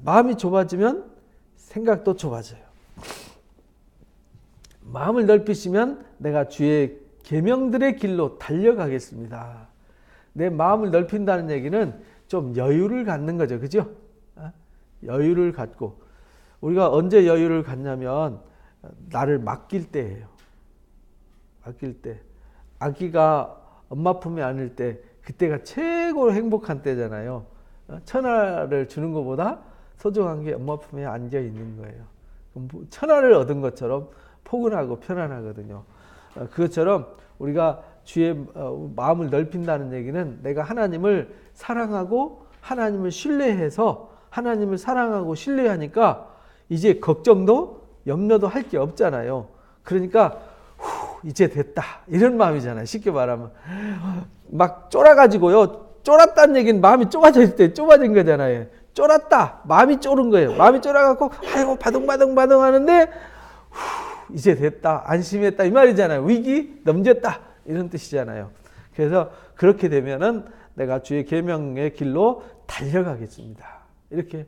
마음이 좁아지면 생각도 좁아져요. 마음을 넓히시면 내가 주의 계명들의 길로 달려가겠습니다. 내 마음을 넓힌다는 얘기는 좀 여유를 갖는 거죠. 그죠? 여유를 갖고. 우리가 언제 여유를 갖냐면 나를 맡길 때예요. 맡길 때. 아기가 엄마 품에 안을 때 그때가 최고로 행복한 때잖아요. 천하를 주는 것보다 소중한 게 엄마 품에 안겨 있는 거예요. 천하를 얻은 것처럼 포근하고 편안하거든요. 그것처럼 우리가 주의 마음을 넓힌다는 얘기는 내가 하나님을 사랑하고 하나님을 신뢰해서 하나님을 사랑하고 신뢰하니까 이제 걱정도 염려도 할 게 없잖아요. 그러니까 이제 됐다 이런 마음이잖아요. 쉽게 말하면 막 쫄아가지고요. 쫄았다는 얘기는 마음이 좁아져 있을 때 좁아진 거잖아요. 쫄았다, 마음이 쫄은 거예요. 마음이 쫄아갖고 아이고 바둥바둥 하는데 이제 됐다, 안심했다 이 말이잖아요. 위기 넘겼다 이런 뜻이잖아요. 그래서 그렇게 되면은 내가 주의 계명의 길로 달려가겠습니다. 이렇게.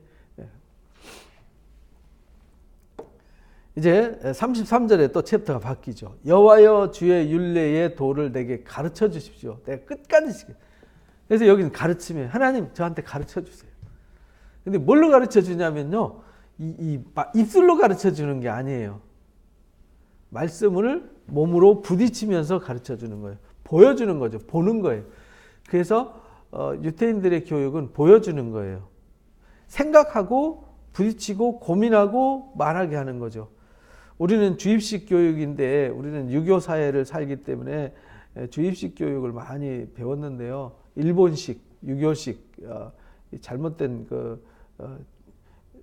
이제 33절에 또 챕터가 바뀌죠. 여호와여, 주의 율례의 도를 내게 가르쳐 주십시오. 내가 끝까지 지켜. 그래서 여기는 가르침이에요. 하나님 저한테 가르쳐 주세요. 근데 뭘로 가르쳐 주냐면요, 입술로 가르쳐 주는 게 아니에요. 말씀을 몸으로 부딪히면서 가르쳐 주는 거예요. 보여주는 거죠. 보는 거예요. 그래서 유태인들의 교육은 보여주는 거예요. 생각하고 부딪히고 고민하고 말하게 하는 거죠. 우리는 주입식 교육인데 우리는 유교 사회를 살기 때문에 주입식 교육을 많이 배웠는데요. 일본식, 유교식, 잘못된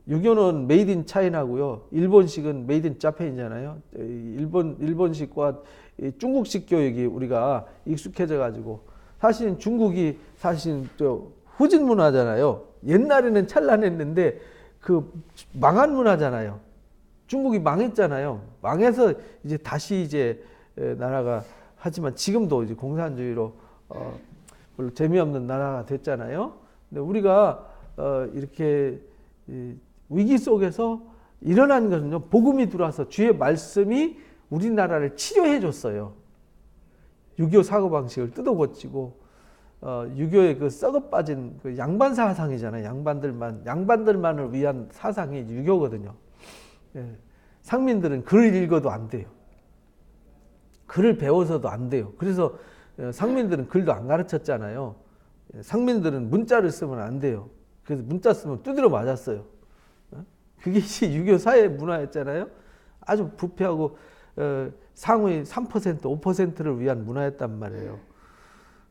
유교는 메이드 인 차이나고요. 일본식은 메이드 인 자펜이잖아요. 일본식과 중국식 교육이 우리가 익숙해져 가지고 사실 중국이 사실 후진 문화잖아요. 옛날에는 찬란했는데 그 망한 문화잖아요. 중국이 망했잖아요. 망해서 이제 다시 이제 나라가 하지만 지금도 이제 공산주의로 별로 재미없는 나라가 됐잖아요. 근데 우리가 이렇게 위기 속에서 일어난 것은요, 복음이 들어와서 주의 말씀이 우리나라를 치료해 줬어요. 6.25 사고방식을 뜯어고치고 6.25의 그 썩어 빠진 그 양반 사상이잖아요. 양반들만을 위한 사상이 6.25거든요. 예. 상민들은 글을 읽어도 안 돼요. 글을 배워서도 안 돼요. 그래서 상민들은 글도 안 가르쳤잖아요. 상민들은 문자를 쓰면 안 돼요. 그래서 문자 쓰면 두드려 맞았어요. 그게 6.25 사회 문화였잖아요. 아주 부패하고 상위 3%, 5%를 위한 문화였단 말이에요.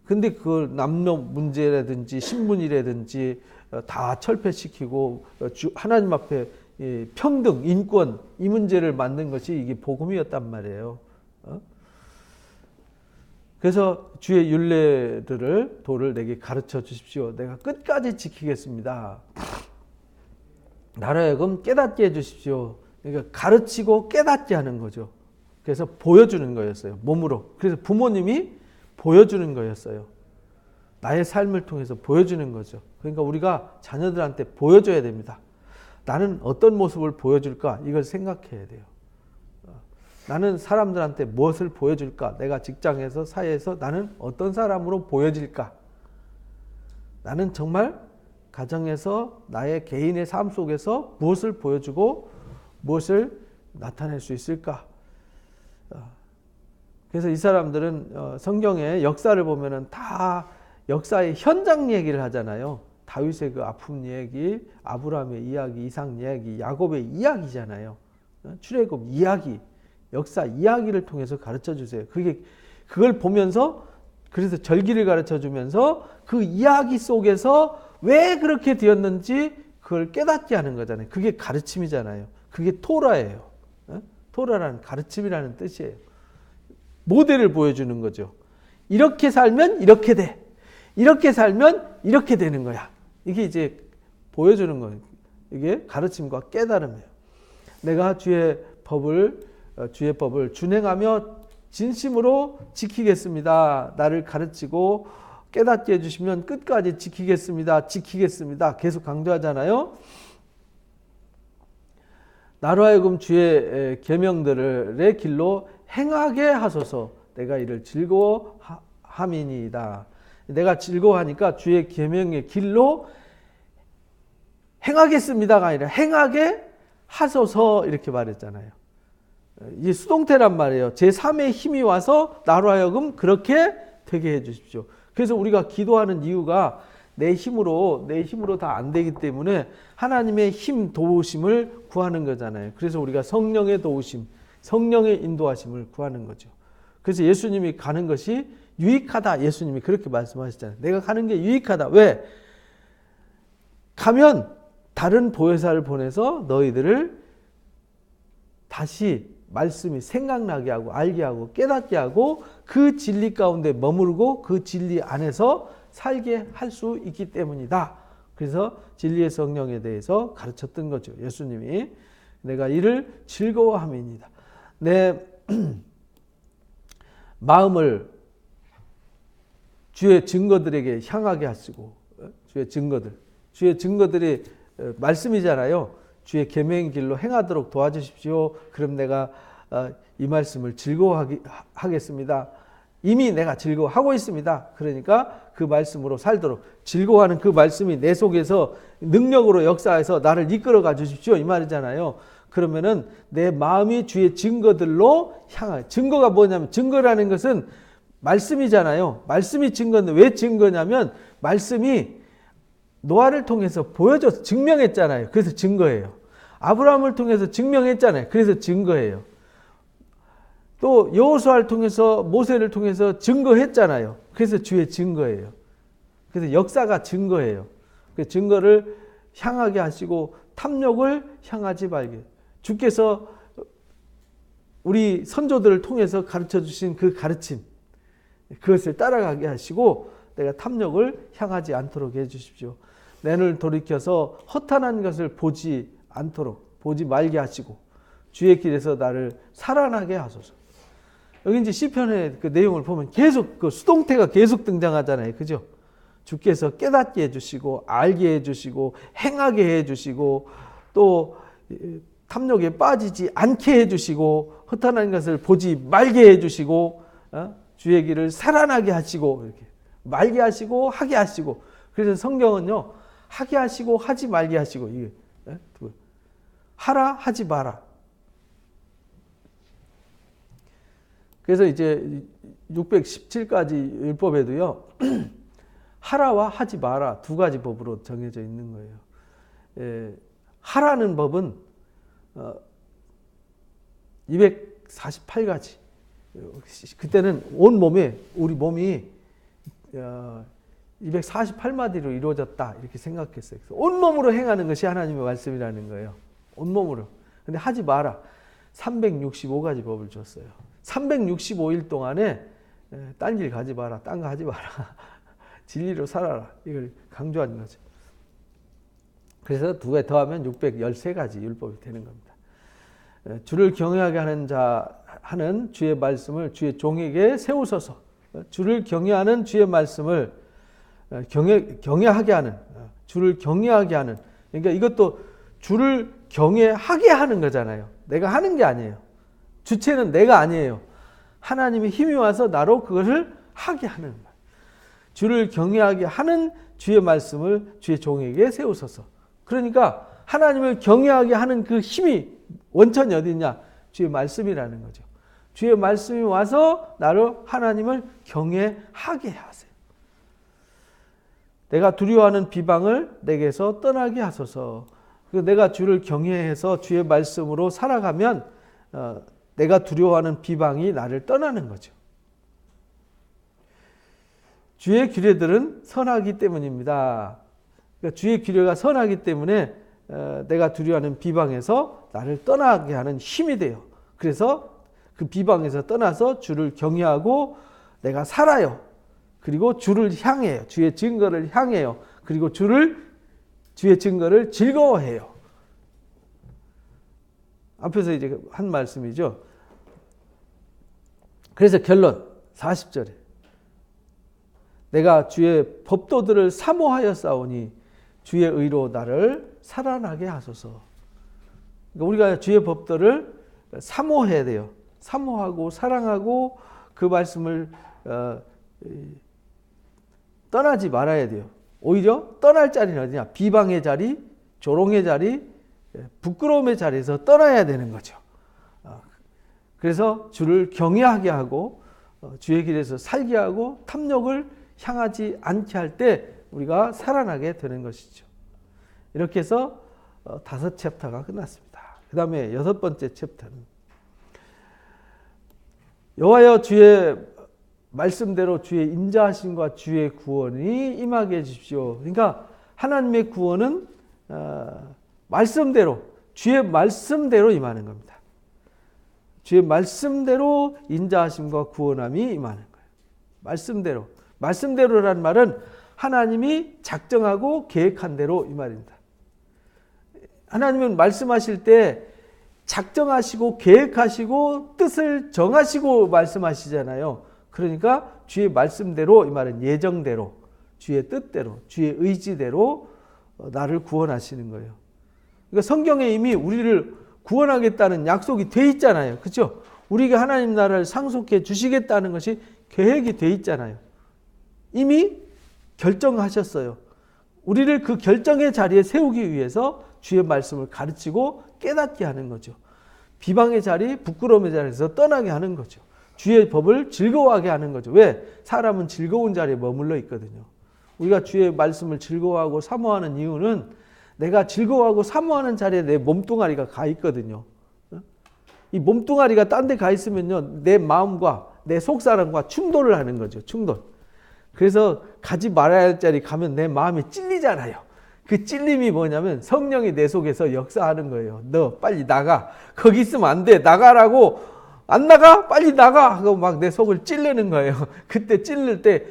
근데 그걸 남녀 문제라든지 신분이라든지 다 철폐시키고 하나님 앞에 평등, 인권 이 문제를 만든 것이 이게 복음이었단 말이에요. 그래서 주의 율례들을 도를 내게 가르쳐 주십시오. 내가 끝까지 지키겠습니다. 나로 하여금 깨닫게 해주십시오. 그러니까 가르치고 깨닫게 하는 거죠. 그래서 보여주는 거였어요. 몸으로. 그래서 부모님이 보여주는 거였어요. 나의 삶을 통해서 보여주는 거죠. 그러니까 우리가 자녀들한테 보여줘야 됩니다. 나는 어떤 모습을 보여줄까? 이걸 생각해야 돼요. 나는 사람들한테 무엇을 보여줄까? 내가 직장에서, 사회에서 나는 어떤 사람으로 보여질까? 나는 정말 가정에서 나의 개인의 삶 속에서 무엇을 보여주고 무엇을 나타낼 수 있을까? 그래서 이 사람들은 성경의 역사를 보면은 다 역사의 현장 얘기를 하잖아요. 다윗의 그 아픔 얘기, 아브라함의 이야기, 이삭 이야기, 야곱의 이야기잖아요. 출애굽 이야기, 역사 이야기를 통해서 가르쳐 주세요. 그걸 보면서 그래서 절기를 가르쳐 주면서 그 이야기 속에서 왜 그렇게 되었는지 그걸 깨닫게 하는 거잖아요. 그게 가르침이잖아요. 그게 토라예요. 토라라는 가르침이라는 뜻이에요. 모델을 보여주는 거죠. 이렇게 살면 이렇게 돼. 이렇게 살면 이렇게 되는 거야. 이게 이제 보여주는 거예요. 이게 가르침과 깨달음이에요. 내가 주의 법을 준행하며 진심으로 지키겠습니다. 나를 가르치고 깨닫게 해주시면 끝까지 지키겠습니다. 지키겠습니다. 계속 강조하잖아요. 나로 하여금 주의 계명들의 길로 행하게 하소서. 내가 이를 즐거워함이니이다. 내가 즐거워하니까 주의 계명의 길로 행하겠습니다가 아니라 행하게 하소서 이렇게 말했잖아요. 이게 수동태란 말이에요. 제3의 힘이 와서 나로 하여금 그렇게 되게 해 주십시오. 그래서 우리가 기도하는 이유가 내 힘으로 다 안 되기 때문에 하나님의 힘 도우심을 구하는 거잖아요. 그래서 우리가 성령의 도우심, 성령의 인도하심을 구하는 거죠. 그래서 예수님이 가는 것이 유익하다. 예수님이 그렇게 말씀하셨잖아요. 내가 가는 게 유익하다. 왜? 가면 다른 보혜사를 보내서 너희들을 다시 말씀이 생각나게 하고 알게 하고 깨닫게 하고 그 진리 가운데 머무르고 그 진리 안에서 살게 할 수 있기 때문이다. 그래서 진리의 성령에 대해서 가르쳤던 거죠. 예수님이 내가 이를 즐거워함이니이다. 내 마음을 주의 증거들에게 향하게 하시고 주의 증거들이 말씀이잖아요. 주의 계명의 길로 행하도록 도와주십시오. 그럼 내가 이 말씀을 즐거워하겠습니다. 이미 내가 즐거워하고 있습니다. 그러니까 그 말씀으로 살도록 즐거워하는 그 말씀이 내 속에서 능력으로 역사해서 나를 이끌어가 주십시오. 이 말이잖아요. 그러면은 내 마음이 주의 증거들로 증거가 뭐냐면 증거라는 것은 말씀이잖아요. 말씀이 증거인데 왜 증거냐면 말씀이 노아를 통해서 보여줘서 증명했잖아요. 그래서 증거예요. 아브라함을 통해서 증명했잖아요. 그래서 증거예요. 또 여호수아를 통해서 모세를 통해서 증거했잖아요. 그래서 주의 증거예요. 그래서 역사가 증거예요. 그 증거를 향하게 하시고 탐욕을 향하지 말게. 주께서 우리 선조들을 통해서 가르쳐 주신 그 가르침 그것을 따라가게 하시고 내가 탐욕을 향하지 않도록 해주십시오. 내 눈을 돌이켜서 허탄한 것을 보지 않도록, 보지 말게 하시고 주의 길에서 나를 살아나게 하소서. 여기 이제 시편의 그 내용을 보면 계속 그 수동태가 계속 등장하잖아요. 그죠? 주께서 깨닫게 해주시고 알게 해주시고 행하게 해주시고 또 탐욕에 빠지지 않게 해주시고 허탄한 것을 보지 말게 해주시고 주의 길을 살아나게 하시고 이렇게 말게 하시고 하게 하시고. 그래서 성경은요 하게 하시고 하지 말게 하시고 이게 하라 하지 마라. 그래서 이제 617가지 율법에도요 하라와 하지 마라 두 가지 법으로 정해져 있는 거예요. 하라는 법은 248가지. 그때는 온 몸에 우리 몸이 248마디로 이루어졌다 이렇게 생각했어요. 온몸으로 행하는 것이 하나님의 말씀이라는 거예요. 온몸으로. 근데 하지 마라 365가지 법을 줬어요. 365일 동안에 딴 길 가지 마라, 딴 거 하지 마라, 진리로 살아라 이걸 강조하는 거죠. 그래서 두 개 더하면 613가지 율법이 되는 겁니다. 주를 경외하게 하는 주의 말씀을 주의 종에게 세우소서. 주를 경외하는 주의 말씀을 경외하게 하는, 주를 경외하게 하는. 그러니까 이것도 주를 경외하게 하는 거잖아요. 내가 하는 게 아니에요. 주체는 내가 아니에요. 하나님의 힘이 와서 나로 그것을 하게 하는 거예요. 주를 경외하게 하는 주의 말씀을 주의 종에게 세우소서. 그러니까 하나님을 경외하게 하는 그 힘이 원천이 어디냐? 주의 말씀이라는 거죠. 주의 말씀이 와서 나로 하나님을 경외하게 하세요. 내가 두려워하는 비방을 내게서 떠나게 하소서. 내가 주를 경외해서 주의 말씀으로 살아가면 내가 두려워하는 비방이 나를 떠나는 거죠. 주의 규례들은 선하기 때문입니다. 그러니까 주의 규례가 선하기 때문에 내가 두려워하는 비방에서 나를 떠나게 하는 힘이 돼요. 그래서 그 비방에서 떠나서 주를 경외하고 내가 살아요. 그리고 주를 향해요. 주의 증거를 향해요. 그리고 주의 증거를 즐거워해요. 앞에서 이제 한 말씀이죠. 그래서 결론 40절에 내가 주의 법도들을 사모하여 싸우니 주의 의로 나를 살아나게 하소서. 그러니까 우리가 주의 법도를 사모해야 돼요. 사모하고 사랑하고 그 말씀을 떠나지 말아야 돼요. 오히려 떠날 자리는 어디냐? 비방의 자리, 조롱의 자리, 부끄러움의 자리에서 떠나야 되는 거죠. 그래서 주를 경외하게 하고 주의 길에서 살게 하고 탐욕을 향하지 않게 할 때 우리가 살아나게 되는 것이죠. 이렇게 해서 5챕터가 끝났습니다. 그 다음에 6번째 챕터는 여호와여 주의 말씀대로 주의 인자하심과 주의 구원이 임하게 해주십시오. 그러니까 하나님의 구원은 말씀대로 주의 말씀대로 임하는 겁니다. 주의 말씀대로 인자하심과 구원함이 임하는 거예요. 말씀대로. 말씀대로란 말은 하나님이 작정하고 계획한 대로 이 말입니다. 하나님은 말씀하실 때 작정하시고 계획하시고 뜻을 정하시고 말씀하시잖아요. 그러니까 주의 말씀대로 이 말은 예정대로 주의 뜻대로 주의 의지대로 나를 구원하시는 거예요. 그러니까 성경에 이미 우리를 구원하겠다는 약속이 돼 있잖아요. 그렇죠? 우리에게 하나님 나라를 상속해 주시겠다는 것이 계획이 돼 있잖아요. 이미 결정하셨어요. 우리를 그 결정의 자리에 세우기 위해서 주의 말씀을 가르치고 깨닫게 하는 거죠. 비방의 자리, 부끄러움의 자리에서 떠나게 하는 거죠. 주의 법을 즐거워하게 하는 거죠. 왜? 사람은 즐거운 자리에 머물러 있거든요. 우리가 주의 말씀을 즐거워하고 사모하는 이유는 내가 즐거워하고 사모하는 자리에 내 몸뚱아리가 가 있거든요. 이 몸뚱아리가 딴 데 가 있으면요, 내 마음과 내 속사람과 충돌을 하는 거죠. 충돌. 그래서 가지 말아야 할 자리 가면 내 마음이 찔리잖아요. 그 찔림이 뭐냐면 성령이 내 속에서 역사하는 거예요. 너 빨리 나가. 거기 있으면 안 돼. 나가라고. 안 나가? 빨리 나가. 하고 막 내 속을 찌르는 거예요. 그때 찔릴 때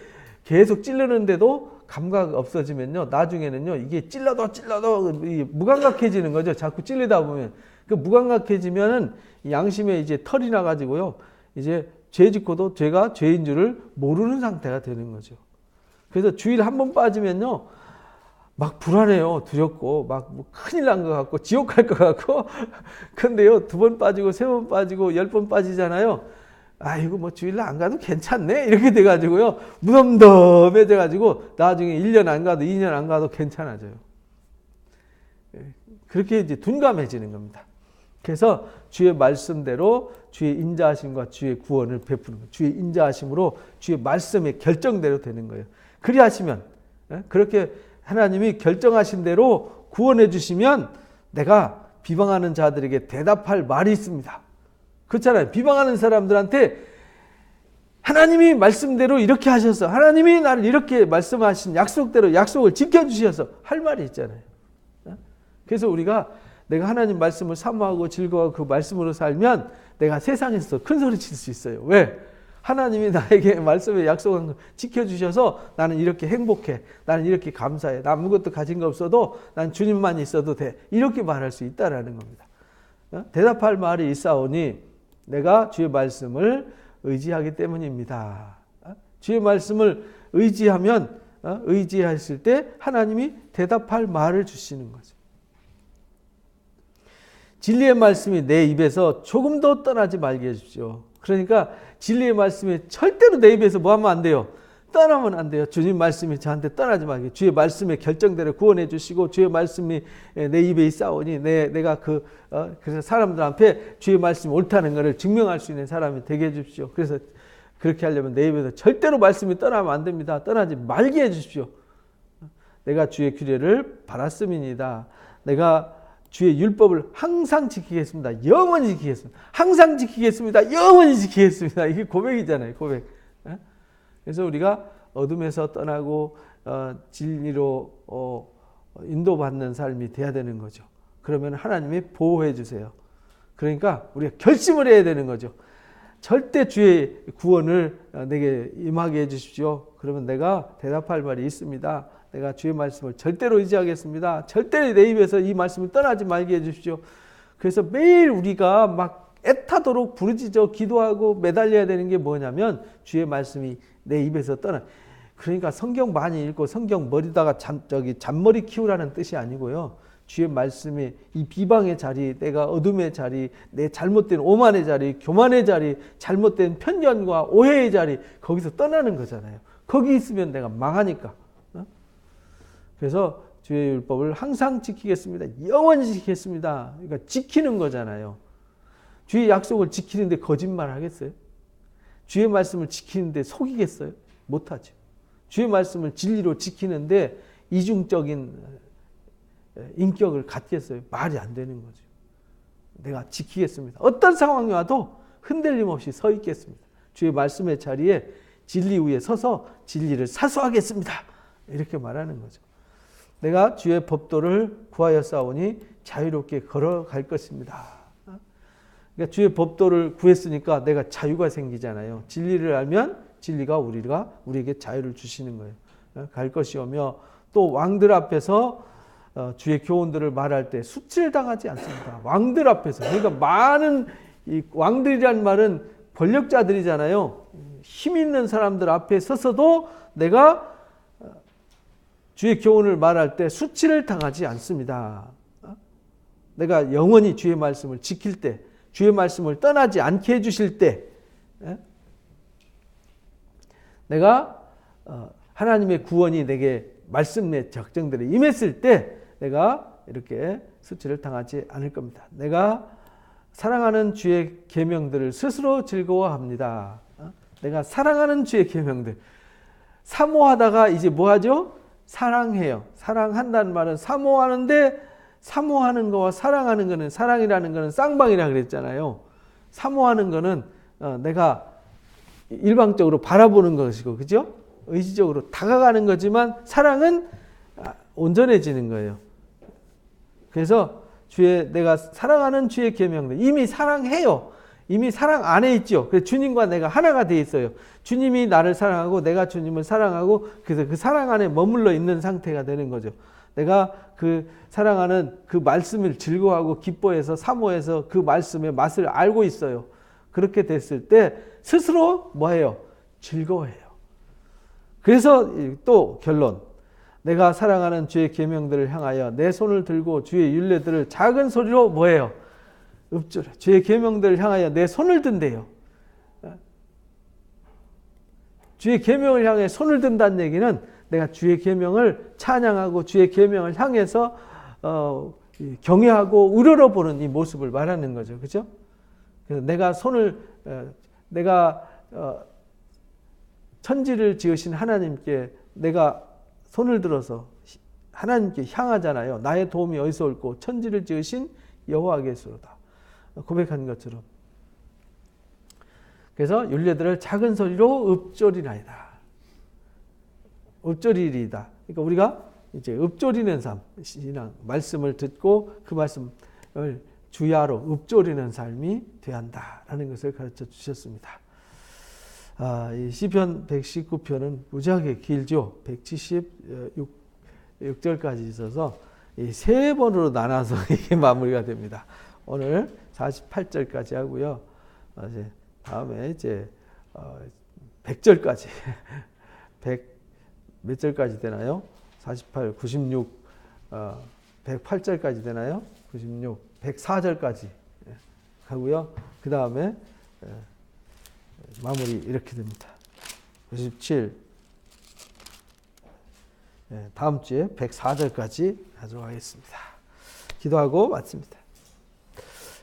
계속 찌르는데도 감각 없어지면요, 나중에는요 이게 찔러도 무감각해지는 거죠. 자꾸 찔리다 보면 그 무감각해지면은 양심에 이제 털이 나가지고요, 이제 죄 짓고도 죄가 죄인 줄을 모르는 상태가 되는 거죠. 그래서 주일 한 번 빠지면요 막 불안해요. 두렵고 막 뭐 큰일 난 것 같고 지옥 갈 것 같고 근데요 2번 빠지고 3번 빠지고 10번 빠지잖아요. 아이고 뭐 주일날 안 가도 괜찮네 이렇게 돼가지고요 무덤덤해져가지고 나중에 1년 안 가도 2년 안 가도 괜찮아져요. 그렇게 이제 둔감해지는 겁니다. 그래서 주의 말씀대로 주의 인자하심과 주의 구원을 베푸는 거예요. 주의 인자하심으로 주의 말씀의 결정대로 되는 거예요. 그리하시면, 그렇게 하나님이 결정하신 대로 구원해 주시면 내가 비방하는 자들에게 대답할 말이 있습니다. 그렇잖아요. 비방하는 사람들한테 하나님이 말씀대로 이렇게 하셔서, 하나님이 나를 이렇게 말씀하신 약속대로 약속을 지켜주셔서 할 말이 있잖아요. 그래서 우리가 내가 하나님 말씀을 사모하고 즐거워하고 그 말씀으로 살면 내가 세상에서 큰 소리 칠 수 있어요. 왜? 하나님이 나에게 말씀에 약속한 거 지켜주셔서 나는 이렇게 행복해. 나는 이렇게 감사해. 나 아무것도 가진 거 없어도 난 주님만 있어도 돼. 이렇게 말할 수 있다라는 겁니다. 대답할 말이 있사오니 내가 주의 말씀을 의지하기 때문입니다. 주의 말씀을 의지하면, 의지했을 때 하나님이 대답할 말을 주시는 거죠. 진리의 말씀이 내 입에서 조금도 떠나지 말게 해주십시오. 그러니까 진리의 말씀이 절대로 내 입에서 뭐 하면 안 돼요? 떠나면 안 돼요. 주님 말씀이 저한테 떠나지 말게. 주의 말씀의 결정대로 구원해 주시고 주의 말씀이 내 입에 있사오니 내가 그래서 사람들 앞에 주의 말씀이 옳다는 것을 증명할 수 있는 사람이 되게 해 주십시오. 그래서 그렇게 하려면 내 입에서 절대로 말씀이 떠나면 안 됩니다. 떠나지 말게 해 주십시오. 내가 주의 규례를 바랐음이니다. 내가 주의 율법을 항상 지키겠습니다. 영원히 지키겠습니다. 항상 지키겠습니다. 영원히 지키겠습니다. 이게 고백이잖아요. 고백. 그래서 우리가 어둠에서 떠나고 진리로 인도받는 삶이 돼야 되는 거죠. 그러면 하나님이 보호해 주세요. 그러니까 우리가 결심을 해야 되는 거죠. 절대 주의 구원을 내게 임하게 해 주십시오. 그러면 내가 대답할 말이 있습니다. 내가 주의 말씀을 절대로 의지하겠습니다. 절대 내 입에서 이 말씀을 떠나지 말게 해주십시오. 그래서 매일 우리가 막 애타도록 부르짖어 기도하고 매달려야 되는 게 뭐냐면 주의 말씀이 내 입에서 떠나. 그러니까 성경 많이 읽고 성경 머리다가 잔머리 키우라는 뜻이 아니고요. 주의 말씀이 이 비방의 자리, 내가 어둠의 자리, 내 잘못된 오만의 자리, 교만의 자리, 잘못된 편견과 오해의 자리, 거기서 떠나는 거잖아요. 거기 있으면 내가 망하니까. 그래서 주의 율법을 항상 지키겠습니다. 영원히 지키겠습니다. 그러니까 지키는 거잖아요. 주의 약속을 지키는데 거짓말 하겠어요? 주의 말씀을 지키는데 속이겠어요? 못하죠. 주의 말씀을 진리로 지키는데 이중적인 인격을 갖겠어요? 말이 안 되는 거죠. 내가 지키겠습니다. 어떤 상황이 와도 흔들림 없이 서 있겠습니다. 주의 말씀의 자리에 진리 위에 서서 진리를 사수하겠습니다. 이렇게 말하는 거죠. 내가 주의 법도를 구하여 싸우니 자유롭게 걸어갈 것입니다. 그러니까 주의 법도를 구했으니까 내가 자유가 생기잖아요. 진리를 알면 진리가 우리에게 자유를 주시는 거예요. 갈 것이오며 또 왕들 앞에서 주의 교훈들을 말할 때 수치당하지 않습니다. 왕들 앞에서. 그러니까 많은 이 왕들이란 말은 권력자들이잖아요. 힘 있는 사람들 앞에 서서도 내가 주의 교훈을 말할 때 수치를 당하지 않습니다. 내가 영원히 주의 말씀을 지킬 때, 주의 말씀을 떠나지 않게 해주실 때, 내가 하나님의 구원이 내게 말씀의 적정대로 임했을 때 내가 이렇게 수치를 당하지 않을 겁니다. 내가 사랑하는 주의 계명들을 스스로 즐거워합니다. 내가 사랑하는 주의 계명들, 사모하다가 이제 뭐 하죠? 사랑해요. 사랑한다는 말은 사모하는데, 사모하는 거와 사랑하는 거는, 사랑이라는 거는 쌍방이라 그랬잖아요. 사모하는 거는 내가 일방적으로 바라보는 것이고, 그죠? 의지적으로 다가가는 거지만 사랑은 온전해지는 거예요. 그래서 내가 사랑하는 주의 계명들, 이미 사랑해요. 이미 사랑 안에 있죠. 그래서 주님과 내가 하나가 돼 있어요. 주님이 나를 사랑하고 내가 주님을 사랑하고 그래서 그 사랑 안에 머물러 있는 상태가 되는 거죠. 내가 그 사랑하는 그 말씀을 즐거워하고 기뻐해서 사모해서 그 말씀의 맛을 알고 있어요. 그렇게 됐을 때 스스로 뭐해요? 즐거워해요. 그래서 또 결론. 내가 사랑하는 주의 계명들을 향하여 내 손을 들고 주의 율례들을 작은 소리로 뭐해요? 읊조려. 주의 계명들을 향하여 내 손을 든대요. 주의 계명을 향해 손을 든다는 얘기는 내가 주의 계명을 찬양하고 주의 계명을 향해서 경외하고 우러러보는 이 모습을 말하는 거죠. 그렇죠? 그래서 내가 천지를 지으신 하나님께 내가 손을 들어서 하나님께 향하잖아요. 나의 도움이 어디서 올고 천지를 지으신 여호와께서로다. 고백한 것처럼. 그래서 율례들을 작은 소리로 읊조리나이다. 읊조리리이다. 그러니까 우리가 이제 읊조리는 삶, 신앙 말씀을 듣고 그 말씀을 주야로 읊조리는 삶이 돼야 한다라는 것을 가르쳐 주셨습니다. 이 시편 119편은 무지하게 길죠. 176절까지 있어서 이 세 번으로 나눠서 이게 마무리가 됩니다. 오늘 48절까지 하고요. 이제 다음에 이제 100절까지 100 몇 절까지 되나요? 48, 96, 108절까지 되나요? 96, 104절까지 하고요. 그 다음에 마무리 이렇게 됩니다. 97, 다음 주에 104절까지 하도록 하겠습니다. 기도하고 마칩니다.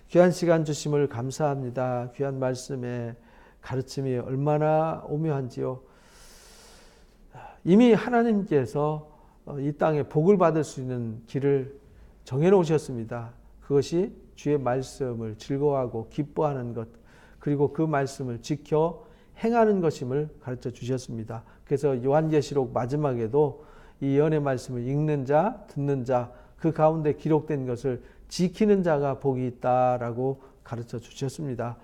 귀한 시간 주심을 감사합니다. 귀한 말씀의 가르침이 얼마나 오묘한지요. 이미 하나님께서 이 땅에 복을 받을 수 있는 길을 정해놓으셨습니다. 그것이 주의 말씀을 즐거워하고 기뻐하는 것, 그리고 그 말씀을 지켜 행하는 것임을 가르쳐 주셨습니다. 그래서 요한계시록 마지막에도 이 예언의 말씀을 읽는 자, 듣는 자, 그 가운데 기록된 것을 지키는 자가 복이 있다라고 가르쳐 주셨습니다.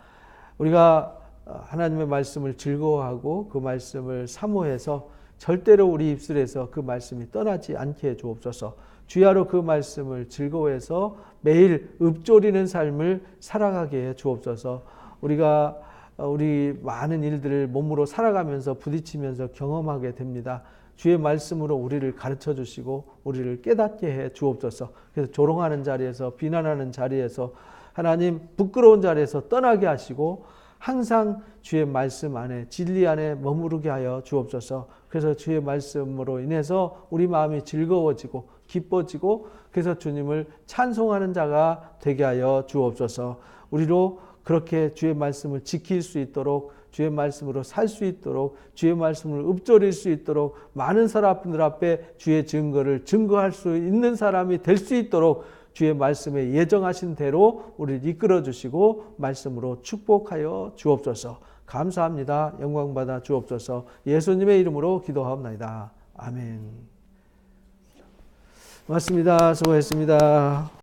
우리가 하나님의 말씀을 즐거워하고 그 말씀을 사모해서 절대로 우리 입술에서 그 말씀이 떠나지 않게 해 주옵소서. 주야로 그 말씀을 즐거워해서 매일 읊조리는 삶을 살아가게 해 주옵소서. 우리가 우리 많은 일들을 몸으로 살아가면서 부딪히면서 경험하게 됩니다. 주의 말씀으로 우리를 가르쳐 주시고 우리를 깨닫게 해 주옵소서. 그래서 조롱하는 자리에서 비난하는 자리에서 하나님 부끄러운 자리에서 떠나게 하시고 항상 주의 말씀 안에 진리 안에 머무르게 하여 주옵소서. 그래서 주의 말씀으로 인해서 우리 마음이 즐거워지고 기뻐지고 그래서 주님을 찬송하는 자가 되게 하여 주옵소서. 우리로 그렇게 주의 말씀을 지킬 수 있도록 주의 말씀으로 살 수 있도록 주의 말씀을 읊조릴 수 있도록 많은 사람들 앞에 주의 증거를 증거할 수 있는 사람이 될 수 있도록 주의 말씀에 예정하신 대로 우리를 이끌어 주시고 말씀으로 축복하여 주옵소서. 감사합니다. 영광받아 주옵소서. 예수님의 이름으로 기도하옵나이다. 아멘. 고맙습니다. 수고했습니다.